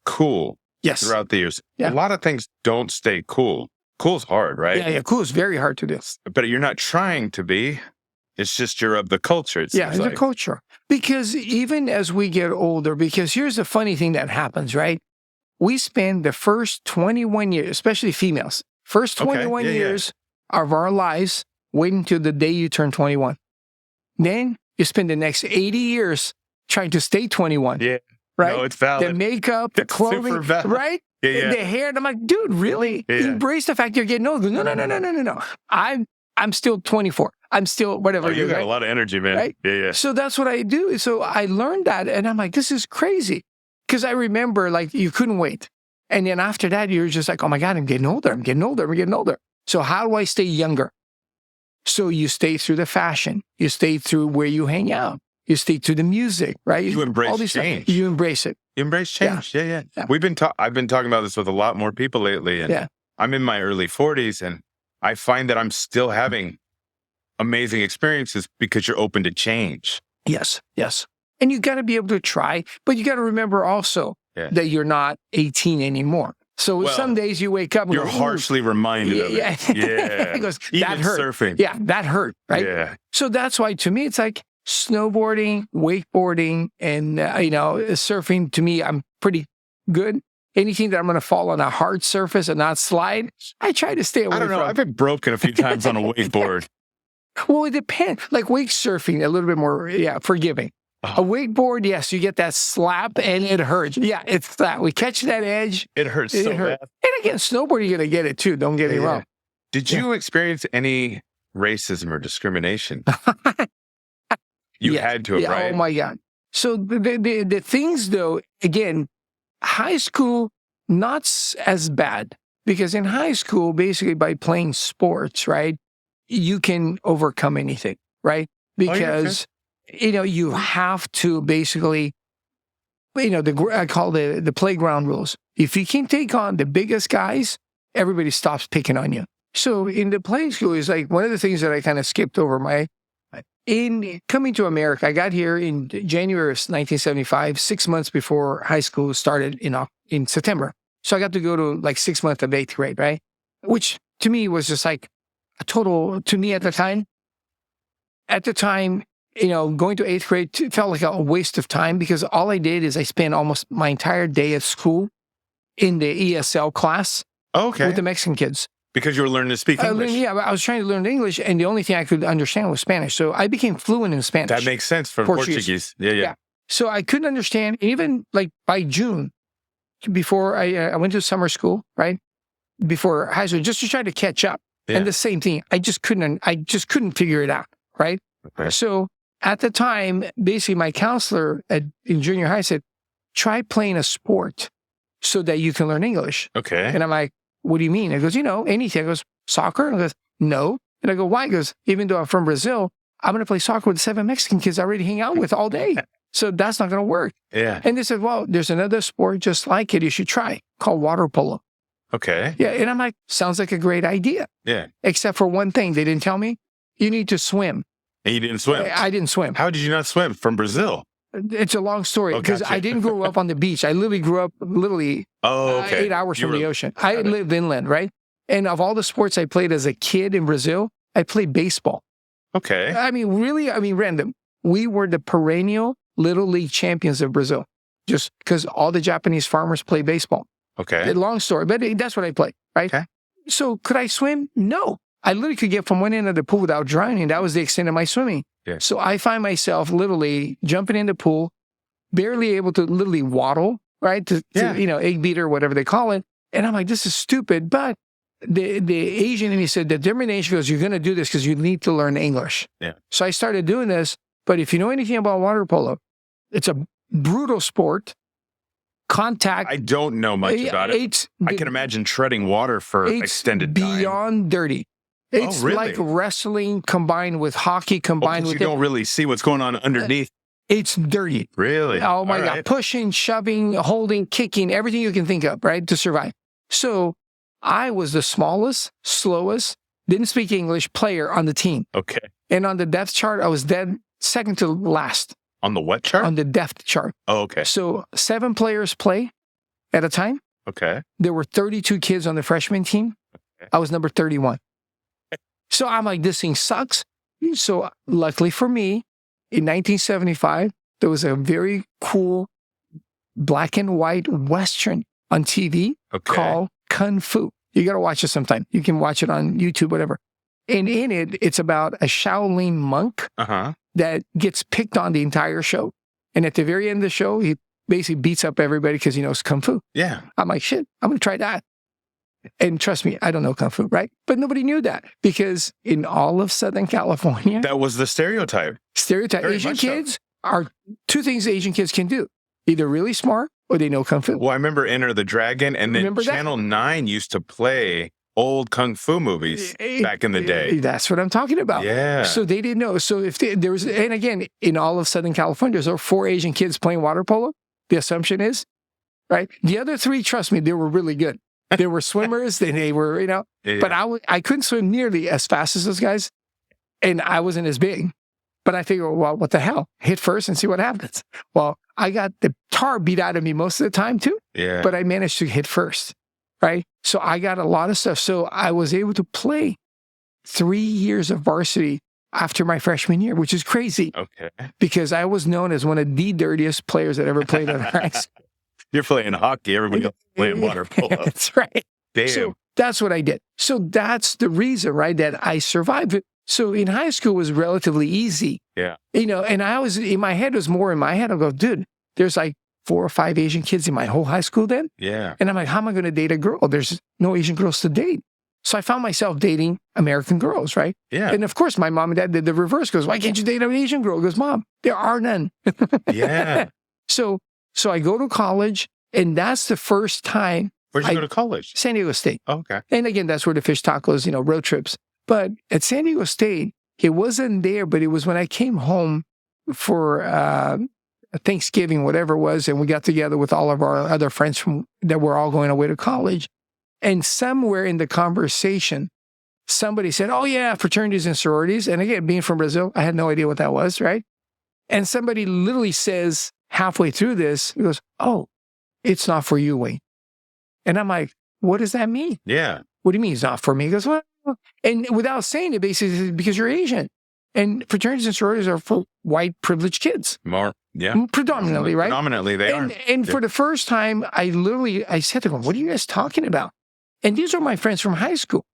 cool. Yes. Throughout the years. Yeah. A lot of things don't stay cool. Cool's hard, right? Yeah, cool is very hard to do. But you're not trying to be. It's just you're of the culture. It's the culture. Because even as we get older, because here's the funny thing that happens, right? We spend the first 21 years, especially females, first 21 years of our lives waiting till the day you turn 21. Then you spend the next 80 years trying to stay 21. Yeah. Right? No, it's valid. The makeup, the clothing, right? Yeah. The hair. And I'm like, dude, really? Yeah. Embrace the fact you're getting older. No. I'm still 24. I'm still whatever. Oh, you got a lot of energy, man. Right? Yeah. So that's what I do. So I learned that. And I'm like, this is crazy. Because I remember like you couldn't wait. And then after that, you're just like, oh my God, I'm getting older. So how do I stay younger? So you stay through the fashion. You stay through where you hang out. You stay to the music, right? You embrace change. You embrace it. You embrace change. Yeah. I've been talking about this with a lot more people lately. And I'm in my early 40s and I find that I'm still having amazing experiences because you're open to change. Yes, yes. And you got to be able to try, but you got to remember also that you're not 18 anymore. So some days you wake up and you're harshly reminded of it. Yeah. Goes, even that hurt. Surfing. Yeah, that hurt, right? Yeah. So that's why to me it's like snowboarding, wakeboarding, and surfing. To me, I'm pretty good. Anything that I'm going to fall on a hard surface and not slide, I try to stay away from. I don't know. I've been broken a few times on a wakeboard. Well, it depends. Like wake surfing, a little bit more, forgiving. A wakeboard, yes, you get that slap and it hurts. Yeah, it's that. We catch that edge. It hurts so bad. And again, snowboard, you're going to get it too. Don't get me wrong. Did you experience any racism or discrimination? You had to have, right? Oh, my God. So the things, though, again, high school, not as bad. Because in high school, basically by playing sports, right, you can overcome anything, right? Because... you have to basically, I call the playground rules. If you can take on the biggest guys, everybody stops picking on you. So in the playing school, it's like one of the things that I kind of skipped over. In coming to America, I got here in January of 1975, 6 months before high school started in September. So I got to go to like 6 months of 8th grade, right? Which to me was just like a total, to me at the time, going to 8th grade felt like a waste of time because all I did is I spent almost my entire day at school in the ESL class with the Mexican kids. Because you were learning to speak English. I was trying to learn English, and the only thing I could understand was Spanish. So I became fluent in Spanish. That makes sense for Portuguese. Yeah. So I couldn't understand, even like by June, before I went to summer school, right? Before high school, just to try to catch up. Yeah. And the same thing, I just couldn't figure it out, right? Okay. So at the time, basically my counselor in junior high said, try playing a sport so that you can learn English. Okay. And I'm like, what do you mean? He goes, anything. I goes, soccer? And I goes, no. And I go, why? He goes, even though I'm from Brazil, I'm going to play soccer with 7 Mexican kids I already hang out with all day. So that's not going to work. Yeah. And they said, well, there's another sport just like it you should try called water polo. Okay. Yeah. And I'm like, sounds like a great idea. Yeah. Except for one thing they didn't tell me. You need to swim. And you didn't swim? I didn't swim. How did you not swim from Brazil? It's a long story because I didn't grow up on the beach. I literally grew up 8 hours from the ocean. I lived inland, right? And of all the sports I played as a kid in Brazil, I played baseball. Okay. Random. We were the perennial Little League champions of Brazil just because all the Japanese farmers play baseball. Okay. Long story, but that's what I played, right? Okay. So could I swim? No. I literally could get from one end of the pool without drowning. That was the extent of my swimming. Yeah. So I find myself literally jumping in the pool, barely able to literally waddle, right? To egg beater, whatever they call it. And I'm like, this is stupid. But the Asian in me said, the determination goes, you're going to do this because you need to learn English. Yeah. So I started doing this. But if you know anything about water polo, it's a brutal sport. Contact. I don't know much about it. I can imagine treading water for extended time. Beyond dirty. It's like wrestling combined with hockey combined with... You don't really see what's going on underneath. It's dirty. Really? Oh, my God. Pushing, shoving, holding, kicking, everything you can think of, right, to survive. So I was the smallest, slowest, didn't speak English player on the team. Okay. And on the depth chart, I was dead second to last. On the what chart? On the depth chart. Oh, okay. So 7 players play at a time. Okay. There were 32 kids on the freshman team. Okay. I was number 31. So I'm like, this thing sucks. So luckily for me, in 1975, there was a very cool black and white Western on TV called Kung Fu. You got to watch it sometime. You can watch it on YouTube, whatever. And in it, it's about a Shaolin monk that gets picked on the entire show. And at the very end of the show, he basically beats up everybody because he knows Kung Fu. Yeah. I'm like, shit, I'm going to try that. And trust me, I don't know Kung Fu, right? But nobody knew that because in all of Southern California... That was the stereotype. Very Asian kids are 2 things Asian kids can do. Either really smart or they know Kung Fu. Well, I remember Enter the Dragon, and then Channel 9 used to play old Kung Fu movies back in the day. That's what I'm talking about. Yeah. So they didn't know. So if there was... And again, in all of Southern California, there's 4 Asian kids playing water polo. The assumption is, right? The other 3, trust me, they were really good. They were swimmers. They were, but I couldn't swim nearly as fast as those guys. And I wasn't as big. But I figured, well, what the hell? Hit first and see what happens. Well, I got the tar beat out of me most of the time too. Yeah. But I managed to hit first, right? So I got a lot of stuff. So I was able to play 3 years of varsity after my freshman year, which is crazy. Okay. Because I was known as one of the dirtiest players that ever played in high school. You're playing hockey. Everybody else is playing water polo. That's right. Damn. So that's what I did. So that's the reason, right, that I survived it. So in high school, it was relatively easy. Yeah. And I was, in my head, I go, dude, there's like 4 or 5 Asian kids in my whole high school then. Yeah. And I'm like, how am I going to date a girl? There's no Asian girls to date. So I found myself dating American girls, right? Yeah. And of course, my mom and dad did the reverse. Goes, why can't you date an Asian girl? Goes, Mom, there are none. Yeah. So I go to college, and that's the first time. Where'd you go to college? San Diego State. Oh, okay. And again, that's where the fish tacos, road trips. But at San Diego State, it wasn't there, but it was when I came home for Thanksgiving, whatever it was, and we got together with all of our other friends that were all going away to college. And somewhere in the conversation, somebody said, oh yeah, fraternities and sororities. And again, being from Brazil, I had no idea what that was, right? And somebody literally says halfway through this, he goes, oh, it's not for you, Wayne. And I'm like, what does that mean? Yeah. What do you mean it's not for me? He goes, well, and without saying it, basically, because you're Asian. And fraternities and sororities are for white privileged kids. More, yeah. Predominantly, right? Predominantly, they are. And for the first time, I said to them, what are you guys talking about? And these are my friends from high school.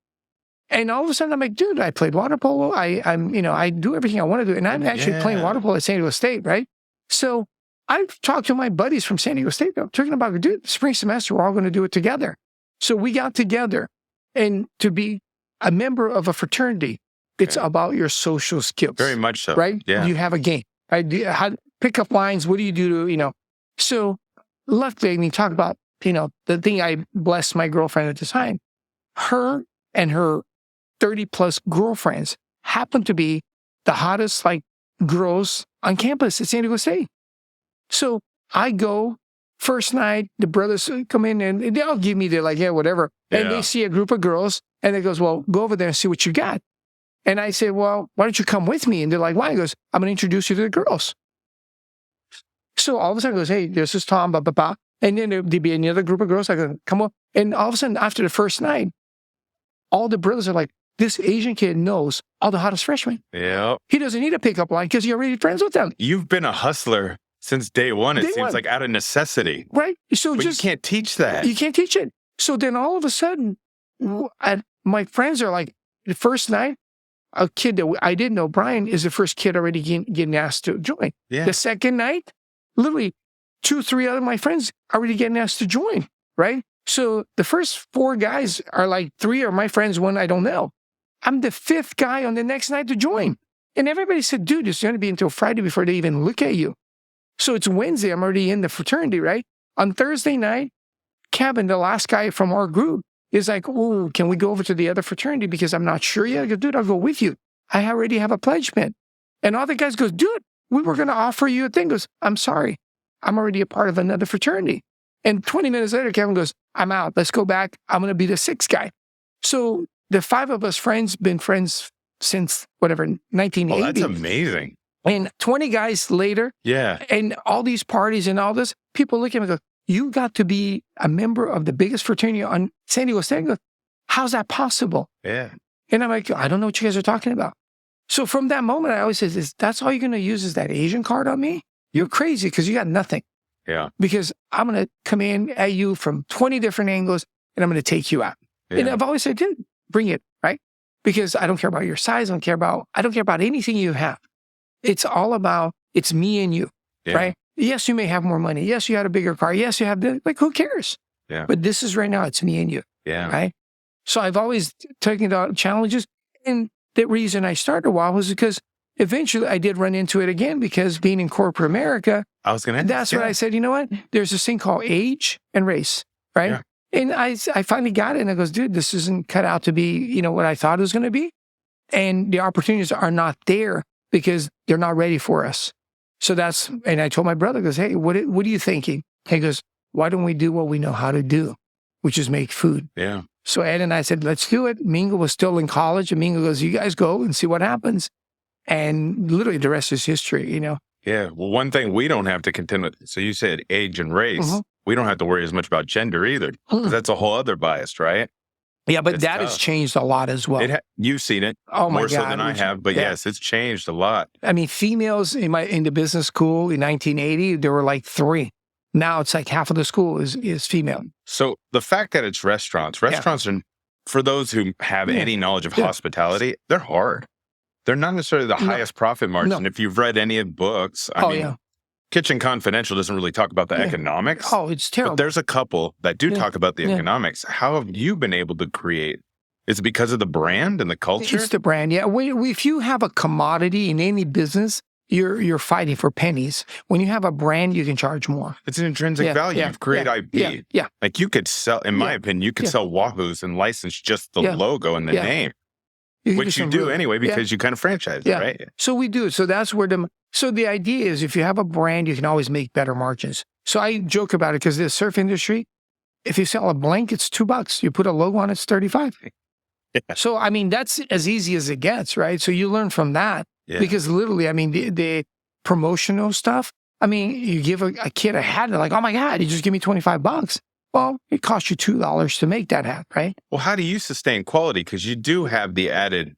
And all of a sudden, I'm like, dude, I played water polo. I do everything I want to do. And I'm actually playing water polo at San Diego State, right? So I've talked to my buddies from San Diego State. I'm talking about, dude, spring semester, we're all going to do it together. So we got together. And to be a member of a fraternity, it's about your social skills. Very much so. Right? Yeah. You have a game. Right? How pick up lines. What do you do to, So luckily, when you talk about, the thing I blessed my girlfriend at the time, her and her 30 plus girlfriends happened to be the hottest girls on campus at San Diego State. So I go first night, the brothers come in and they all give me the whatever. Yeah. And they see a group of girls and they goes, well, go over there and see what you got. And I say, well, why don't you come with me? And they're like, why? He goes, I'm going to introduce you to the girls. So all of a sudden he goes, hey, this is Tom, blah, blah, blah. And then there'd be another group of girls. I go, come on. And all of a sudden after the first night, all the brothers are like, this Asian kid knows all the hottest freshmen. Yeah. He doesn't need a pickup line because he's already friends with them. You've been a hustler since day one. It seems like out of necessity. Right. So but you can't teach that. You can't teach it. So then all of a sudden, my friends are like, the first night, a kid that I didn't know, Brian, is the first kid already getting asked to join. Yeah. The second night, literally 2, 3 other of my friends already getting asked to join. Right. So the first 4 guys are like 3 are my friends, 1 I don't know. I'm the 5th guy on the next night to join. And everybody said, dude, it's going to be until Friday before they even look at you. So it's Wednesday. I'm already in the fraternity, right? On Thursday night, Kevin, the last guy from our group, is like, oh, can we go over to the other fraternity? Because I'm not sure yet. I go, dude, I'll go with you. I already have a pledge pin. And all the guys goes, dude, we were going to offer you a thing. Goes, I'm sorry. I'm already a part of another fraternity. And 20 minutes later, Kevin goes, I'm out. Let's go back. I'm going to be the 6th guy. So the 5 of us friends been friends since 1980. Oh, that's amazing. And 20 guys later, and all these parties and all this, people look at me and go, you got to be a member of the biggest fraternity on San Diego State. Go, how's that possible? Yeah. And I'm like, I don't know what you guys are talking about. So from that moment, I always say, that's all you're going to use is that Asian card on me? You're crazy because you got nothing. Yeah. Because I'm going to come in at you from 20 different angles and I'm going to take you out. Yeah. And I've always said, dude, bring it, right? Because I don't care about your size. I don't care about anything you have. It's all about, it's me and you, right? Yes, you may have more money. Yes, you had a bigger car. Yes, you have, who cares? Yeah. But this is right now, it's me and you. Yeah. Right? So I've always taken out challenges. And the reason I started Wahoo is because eventually I did run into it again because being in corporate America, that's what I said, you know what? There's this thing called age and race, right? Yeah. And I finally got it and I goes, dude, this isn't cut out to be, what I thought it was going to be. And the opportunities are not there because they're not ready for us. So and I told my brother, goes, hey, what are you thinking? He goes, why don't we do what we know how to do? which is make food. Yeah. So Ed and I said, let's do it. Mingo was still in college, and Mingo goes, you guys go and see what happens. And literally the rest is history, Yeah. Well, one thing we don't have to contend with, so you said age and race. We don't have to worry as much about gender either. 'Cause that's a whole other bias, right? Yeah, but that has changed a lot as well. You've seen it more so than I have, but yes, it's changed a lot. I mean, females in the business school in 1980, there were like 3. Now it's like half of the school is female. So the fact that it's restaurants are, for those who have any knowledge of hospitality, they're hard. They're not necessarily the highest profit margin. If you've read any of the books, I mean, Kitchen Confidential doesn't really talk about the economics. Oh, it's terrible. But there's a couple that do talk about the economics. How have you been able to create? Is it because of the brand and the culture? It's the brand, yeah. If you have a commodity in any business, you're fighting for pennies. When you have a brand, you can charge more. It's an intrinsic value. You've created IP. Yeah. Like you could sell, in my opinion, you could sell Wahoos and license just the logo and the name. Which you do anyway because you kind of franchise it, right? So we do. So that's where so the idea is if you have a brand, you can always make better margins. So I joke about it because the surf industry, if you sell a blank, it's $2. You put a logo on, it's 35. So, I mean, that's as easy as it gets, right? So you learn from that because literally, I mean, the promotional stuff, I mean, you give a kid a hat, they're like, oh my God, you just give me $25. Well, it costs you $2 to make that hat, right? Well, how do you sustain quality? Because you do have the added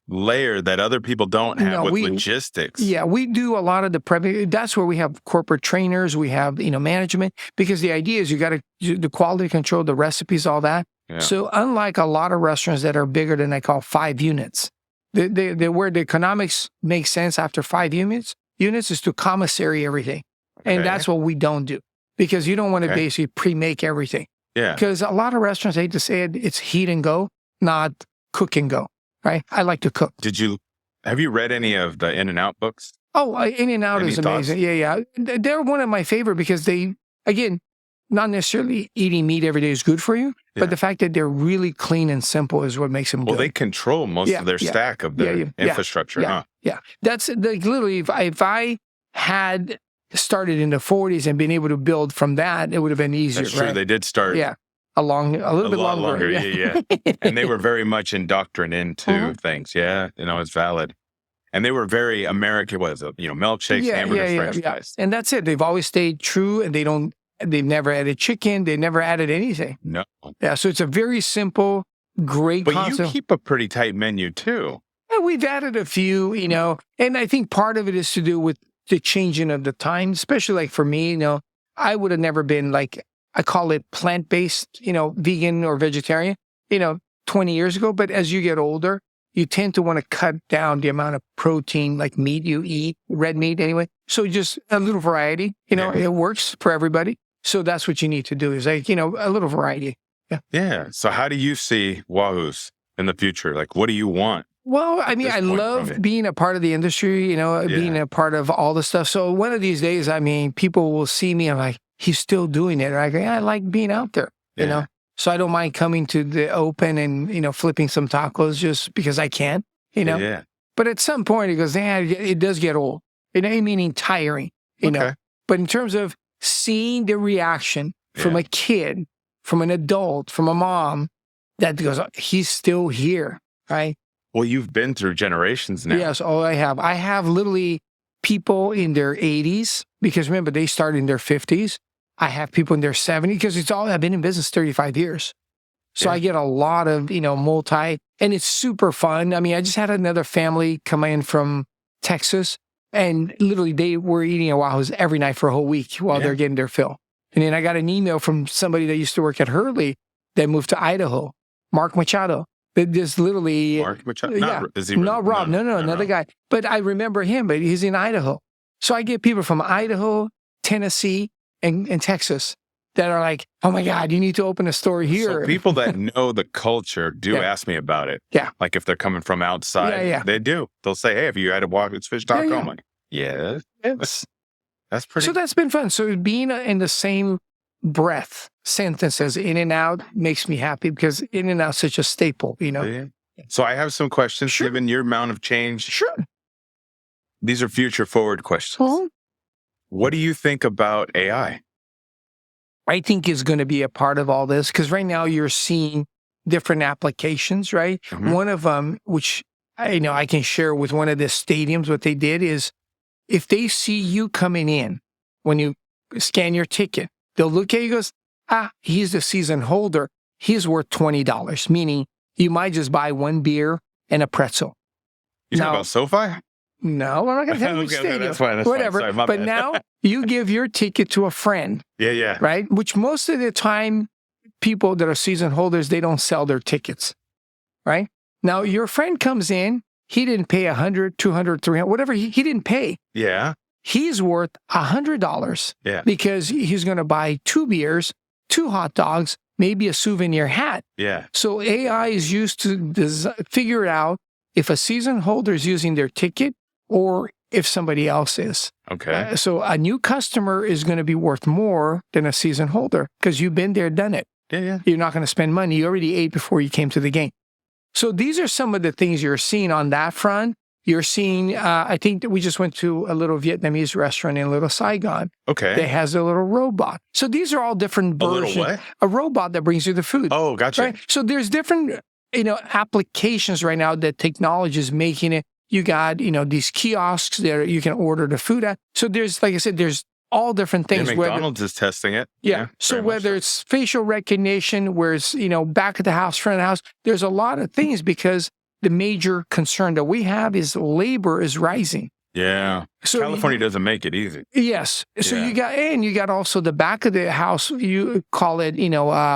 layer that other people don't have with logistics. Yeah, we do a lot of the prep. That's where we have corporate trainers, we have, management, because the idea is you got to do the quality control, the recipes, all that. Yeah. So unlike a lot of restaurants that are bigger than I call 5 units, where the economics make sense after 5 units is to commissary everything. And that's what we don't do. Because you don't want to basically pre-make everything. Yeah. Because a lot of restaurants, I hate to say it, it's heat and go, not cook and go, right? I like to cook. Have you read any of the In-N-Out books? Oh, In-N-Out is amazing. Yeah. They're one of my favorite because they, again, not necessarily eating meat every day is good for you, but the fact that they're really clean and simple is what makes them good. Well, they control most of their stack of their infrastructure, huh? Yeah. That's literally, if I had started in the 40s and been able to build from that, it would have been easier. That's true. Right? They did start. Yeah. A little bit longer. Yeah. And they were very much indoctrinated into things. Yeah. It's valid. And they were very American, milkshakes, hamburgers, French fries. And that's it. They've always stayed true and they've never added chicken. They never added anything. No. Yeah. So it's a very simple, great concept. But you keep a pretty tight menu too. Yeah, we've added a few, and I think part of it is to do with the changing of the time, especially like for me, I would have never been like, I call it plant-based, vegan or vegetarian, 20 years ago. But as you get older, you tend to want to cut down the amount of protein, like meat you eat, red meat anyway. So just a little variety, it works for everybody. So that's what you need to do is like, a little variety. Yeah. Yeah. So how do you see Wahoos in the future? Like, what do you want? Well, I mean, I love being a part of the industry, being a part of all the stuff. So one of these days, I mean, people will see me and like, he's still doing it. And I go, I like being out there, So I don't mind coming to the open and, flipping some tacos just because I can, Yeah. But at some point, it goes, it does get old. Meaning tiring, know. But in terms of seeing the reaction from a kid, from an adult, from a mom, that goes, he's still here, right? Well, you've been through generations now. Yes. Oh, I have. I have literally people in their 80s, because remember, they started in their 50s. I have people in their 70s, because I've been in business 35 years. So I get a lot of, and it's super fun. I mean, I just had another family come in from Texas, and literally they were eating Wahoos every night for a whole week while they're getting their fill. And then I got an email from somebody that used to work at Hurley that moved to Idaho, Mark Machado. That just literally, Mark Machado? Not Rob. No, another guy. But I remember him, but he's in Idaho. So I get people from Idaho, Tennessee, and Texas that are like, oh my God, you need to open a store here. So people that know the culture do ask me about it. Yeah. Like if they're coming from outside, they do. They'll say, hey, have you had a Wahoos fish taco? I'm like, yes. That's pretty. So that's been fun. So being in the same sentence as In-N-Out makes me happy, because In-N-Out's such a staple, Yeah. So I have some questions, given your amount of change. Sure. These are future forward questions. What do you think about AI? I think is going to be a part of all this, because right now you're seeing different applications, right? Mhm. One of them, which I can share with one of the stadiums, what they did is if they see you coming in when you scan your ticket, they'll look at you and goes, he's the season holder. He's worth $20, meaning you might just buy one beer and a pretzel. You talking about SoFi? No, I'm not going to tell you which stadium. That's fine. Whatever. Sorry, my but bad. now you give your ticket to a friend. Yeah. Right? Which most of the time, people that are season holders, they don't sell their tickets. Right? Now, your friend comes in, he didn't pay $100, $200, $300, whatever, he didn't pay. Yeah. He's worth $100 because he's going to buy 2 beers, 2 hot dogs, maybe a souvenir hat. Yeah. So AI is used to figure out if a season holder is using their ticket or if somebody else is. Okay. So a new customer is going to be worth more than a season holder because you've been there, done it. Yeah. You're not going to spend money. You already ate before you came to the game. So these are some of the things you're seeing on that front. You're seeing, I think that we just went to a little Vietnamese restaurant in Little Saigon. Okay. That has a little robot. So these are all different versions. A little what? A robot that brings you the food. Oh, gotcha. Right? So there's different, applications right now that technology is making it. You got, these kiosks that you can order the food at. So there's, like I said, there's all different things. Yeah, McDonald's is testing it. Yeah. So whether it's facial recognition, where it's, back of the house, front of the house, there's a lot of things because the major concern that we have is labor is rising. Yeah. So California doesn't make it easy. Yes. So you got also the back of the house, you call it,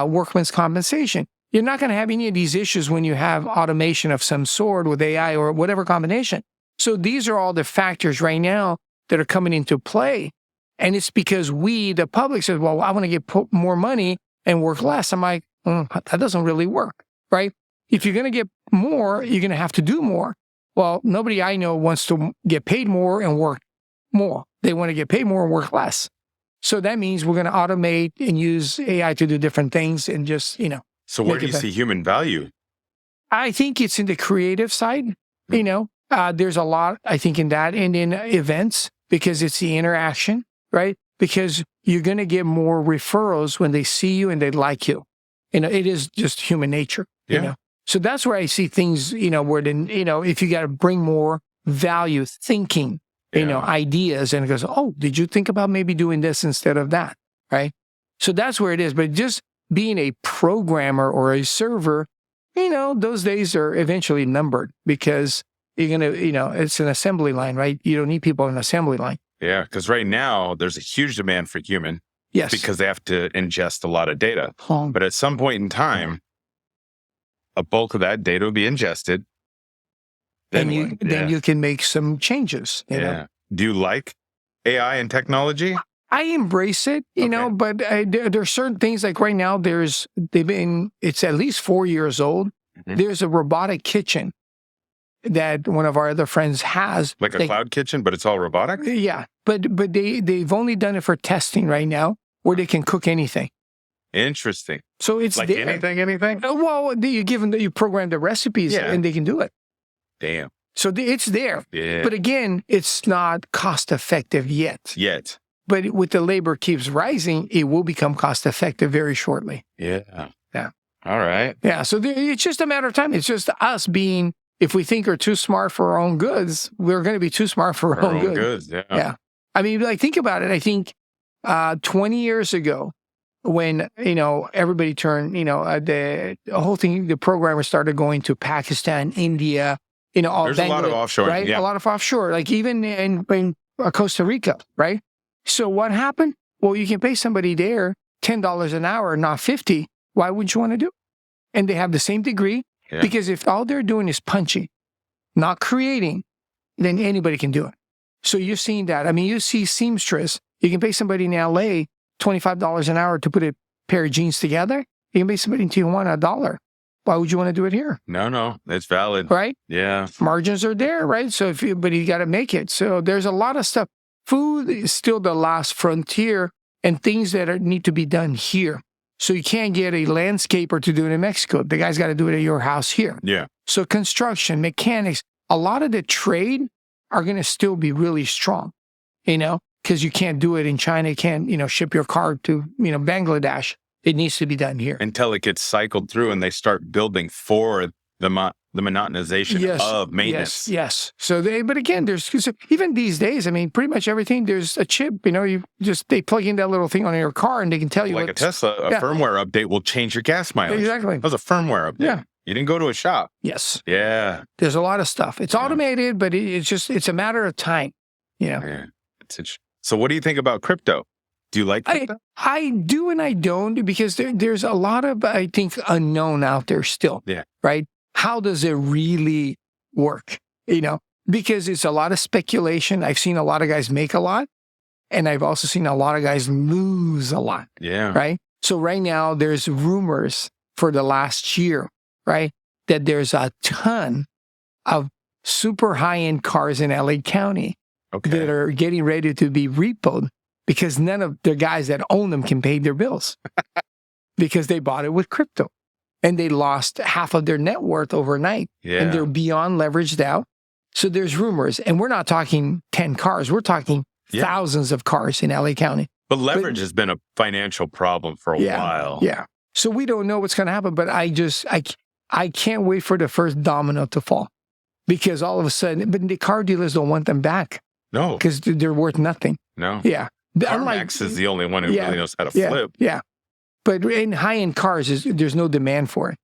workman's compensation. You're not going to have any of these issues when you have automation of some sort with AI or whatever combination. So these are all the factors right now that are coming into play. And it's because we, the public, says, well, I want to get more money and work less. I'm like, that doesn't really work, right? If you're going to get more, you're going to have to do more. Well, nobody I know wants to get paid more and work more. They want to get paid more and work less. So that means we're going to automate and use AI to do different things and just, So where do you see human value? I think it's in the creative side. There's a lot, I think, in that and in events because it's the interaction, right? Because you're going to get more referrals when they see you and they like you. It is just human nature, So that's where I see things, where if you got to bring more value thinking, ideas, and it goes, oh, did you think about maybe doing this instead of that, right? So that's where it is. But just being a programmer or a server, those days are eventually numbered because you're going to, it's an assembly line, right? You don't need people on an assembly line. Yeah, because right now there's a huge demand for human. Yes. Because they have to ingest a lot of data. But at some point in time, a bulk of that data will be ingested. Then you can make some changes. You know? Do you like AI and technology? I embrace it, but there's certain things like right now, it's at least 4 years old. Mm-hmm. There's a robotic kitchen that one of our other friends has. Like a cloud kitchen, but it's all robotic? Yeah. But they've only done it for testing right now where they can cook anything. Interesting. So it's like there. anything? Well, you program the recipes and they can do it. Damn. So it's there. Yeah. But again, it's not cost effective yet. But with the labor keeps rising, it will become cost effective very shortly. Yeah. Yeah. All right. Yeah. So it's just a matter of time. It's just us being, if we think we're too smart for our own goods, we're going to be too smart for our own goods. Yeah. I mean, think about it. I think 20 years ago, when, everybody turned, the whole thing, the programmers started going to Pakistan, India, all There's a lot of offshore. Right? Yeah. A lot of offshore, like even in Costa Rica, right? So what happened? Well, you can pay somebody there $10 an hour, not $50. Why would you want to do it? And they have the same degree because if all they're doing is punching, not creating, then anybody can do it. So you're seeing that. I mean, you see seamstress. You can pay somebody in LA $25 an hour to put a pair of jeans together. You can pay somebody in Tijuana $1. Why would you want to do it here? No, it's valid. Right? Yeah. Margins are there, right? So but you got to make it. So there's a lot of stuff. Food is still the last frontier and things that need to be done here. So you can't get a landscaper to do it in Mexico. The guy's got to do it at your house here. Yeah. So construction, mechanics, a lot of the trade are going to still be really strong, because you can't do it in China. You can't, ship your car to, Bangladesh. It needs to be done here. Until it gets cycled through and they start building for the monotonization of maintenance. Yes. So but again, even these days, I mean, pretty much everything, there's a chip, they plug in that little thing on your car and they can tell you. Like a Tesla, a firmware update will change your gas mileage. Exactly. That was a firmware update. Yeah. You didn't go to a shop. Yes. Yeah. There's a lot of stuff. It's automated, but it's a matter of time. Yeah. So what do you think about crypto? Do you like crypto? I do and I don't, because there's a lot of, I think, unknown out there still. Yeah. Right? How does it really work? Because it's a lot of speculation. I've seen a lot of guys make a lot, and I've also seen a lot of guys lose a lot. Yeah. Right? So right now there's rumors for the last year, right, that there's a ton of super high-end cars in LA County that are getting ready to be repoed because none of the guys that own them can pay their bills because they bought it with crypto. And they lost half of their net worth overnight. Yeah. And they're beyond leveraged out. So there's rumors. And we're not talking 10 cars. We're talking thousands of cars in LA County. But leverage has been a financial problem for a while. Yeah. So we don't know what's going to happen. But I can't wait for the first domino to fall. Because all of a sudden, but the car dealers don't want them back. No. Because they're worth nothing. No. Yeah. CarMax is the only one who really knows how to flip. Yeah. But in high-end cars, there's no demand for it.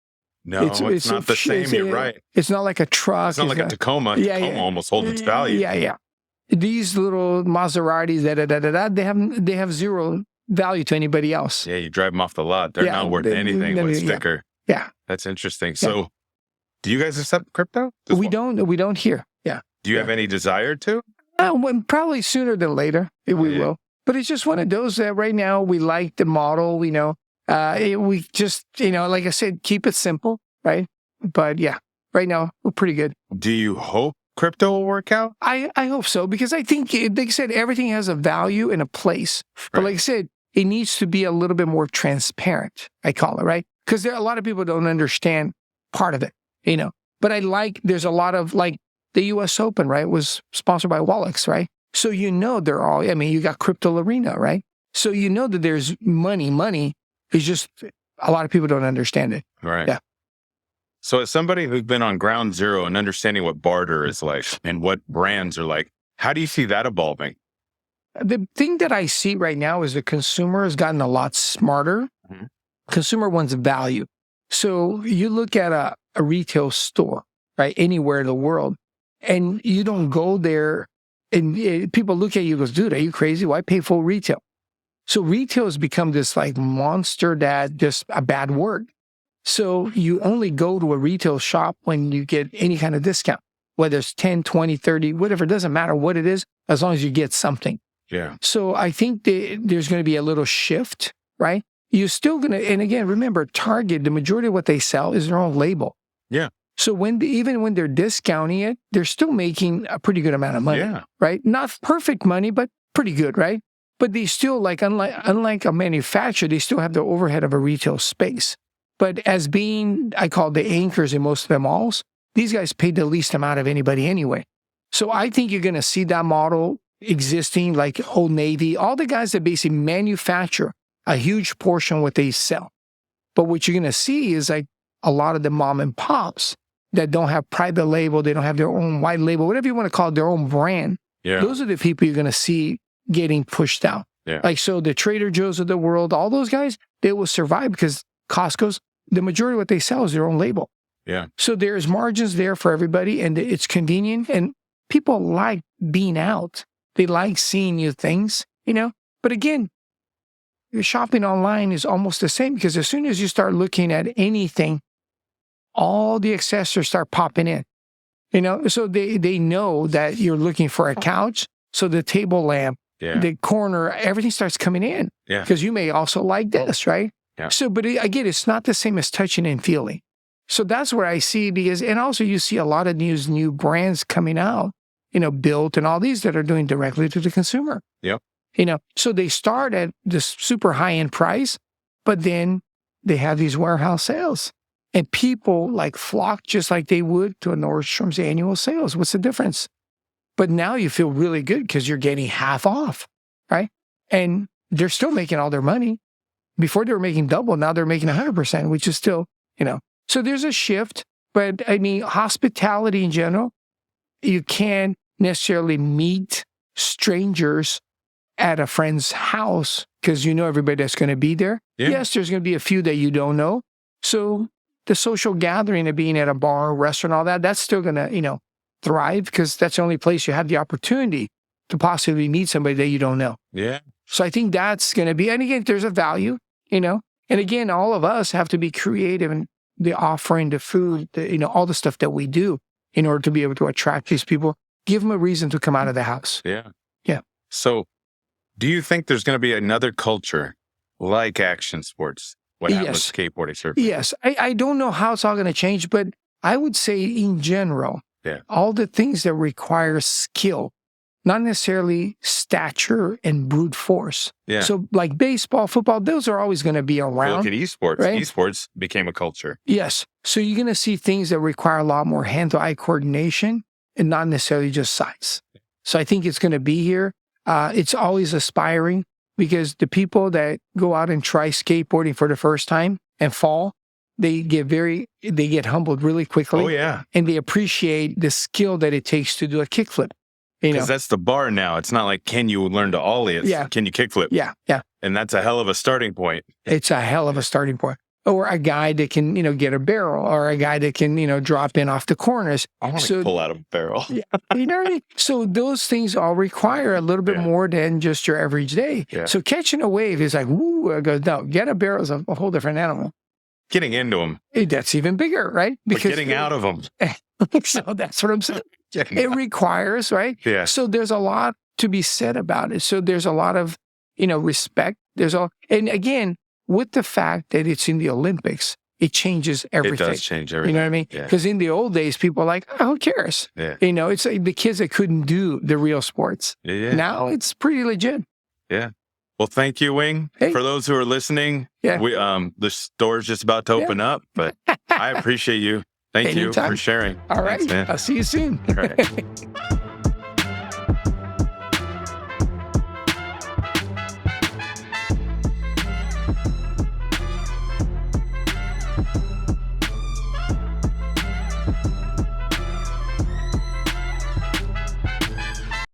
No, it's not the same. You're right. It's not like a truck. It's not like a Tacoma. Tacoma almost holds its value. Yeah. These little Maseratis, they have zero value to anybody else. Yeah, you drive them off the lot. They're not worth anything with a sticker. Yeah. That's interesting. So, do you guys accept crypto? We don't here. Yeah. Do you have any desire to? Probably sooner than later. We will. But it's just one of those that right now we like the model, we just, like I said, keep it simple, right? But yeah, right now we're pretty good. Do you hope crypto will work out? I hope so, because I think, like I said, everything has a value and a place. But like I said, it needs to be a little bit more transparent, I call it, right? Because a lot of people don't understand part of it, But there's a lot of, like, the U.S. Open, right, was sponsored by Wallix, right? So they're all, you got Crypto Arena, right? So that there's money. Money is just, a lot of people don't understand it. Right. Yeah. So as somebody who's been on ground zero and understanding what barter is like and what brands are like, how do you see that evolving? The thing that I see right now is the consumer has gotten a lot smarter. Mm-hmm. Consumer wants value. So you look at a retail store, right, anywhere in the world, and you don't go there. And people look at you and goes, dude, are you crazy? Why pay full retail? So retail has become this like monster just a bad word. So you only go to a retail shop when you get any kind of discount, whether it's 10, 20, 30, whatever. It doesn't matter what it is, as long as you get something. Yeah. So I think there's going to be a little shift, right? You're still going to, and again, remember, Target, the majority of what they sell is their own label. Yeah. So even when they're discounting it, they're still making a pretty good amount of money, right? Not perfect money, but pretty good, right? But they still, unlike a manufacturer, they still have the overhead of a retail space. But as being, I call the anchors in most of the malls, these guys pay the least amount of anybody anyway. So I think you're going to see that model existing, like Old Navy, all the guys that basically manufacture a huge portion of what they sell. But what you're going to see is like a lot of the mom and pops that don't have private label, they don't have their own white label, whatever you want to call it, their own brand. Yeah. Those are the people you're going to see getting pushed out. Yeah. Like, so the Trader Joe's of the world, all those guys, they will survive because Costco's, the majority of what they sell is their own label. Yeah. So there's margins there for everybody and it's convenient and people like being out. They like seeing new things, But again, your shopping online is almost the same because as soon as you start looking at anything, all the accessories start popping in, so they know that you're looking for a couch. So the table lamp, the corner, everything starts coming in because you may also like this, right? Yeah. So, but again, it's not the same as touching and feeling. So that's where I see and also you see a lot of these new brands coming out, Built and all these that are doing directly to the consumer. Yep. So they start at this super high-end price, but then they have these warehouse sales. And people flock just like they would to a Nordstrom's annual sales. What's the difference? But now you feel really good because you're getting half off. right? And they're still making all their money. Before they were making double, now they're making 100%, which is still, So there's a shift, but I mean, hospitality in general, you can't necessarily meet strangers at a friend's house because you know everybody that's going to be there. Yeah. Yes, there's going to be a few that you don't know. So the social gathering of being at a bar, restaurant, all that, that's still going to, thrive because that's the only place you have the opportunity to possibly meet somebody that you don't know. Yeah. So I think that's going to be, and again, there's a value, and again, all of us have to be creative in the offering, the food, all the stuff that we do in order to be able to attract these people, give them a reason to come out of the house. Yeah. Yeah. So do you think there's going to be another culture like action sports? What happened with skateboarding, surfing? Yes. I don't know how it's all going to change, but I would say in general, all the things that require skill, not necessarily stature and brute force. Yeah. So like baseball, football, those are always going to be around. Look at esports. Right? Esports became a culture. Yes. So you're going to see things that require a lot more hand-to-eye coordination and not necessarily just size. So I think it's going to be here. It's always aspiring because the people that go out and try skateboarding for the first time and fall, they get humbled really quickly. Oh, yeah. And they appreciate the skill that it takes to do a kickflip. Because that's the bar now. It's not like, can you learn to ollie? It's, can you kickflip? Yeah, yeah. And that's a hell of a starting point. It's a hell of a starting point. Or a guy that can, get a barrel, or a guy that can, drop in off the corners. I want to pull out a barrel. Yeah, you know what I mean? So those things all require a little bit more than just your average day. Yeah. So catching a wave is like, woo, I go, no, get a barrel is a whole different animal. Getting into them. That's even bigger, right? Because getting out of them. So that's what I'm saying. It requires, right? Yeah. So there's a lot to be said about it. So there's a lot of, respect. And again, with the fact that it's in the Olympics, it changes everything. It does change everything. You know what I mean? Because in the old days, people are like, oh, who cares? Yeah. It's like the kids that couldn't do the real sports. Yeah. Now it's pretty legit. Yeah. Well, thank you, Wing. Hey. For those who are listening, the store's just about to open up, but I appreciate you. Thank you for sharing. All right. Thanks, man. I'll see you soon. All right.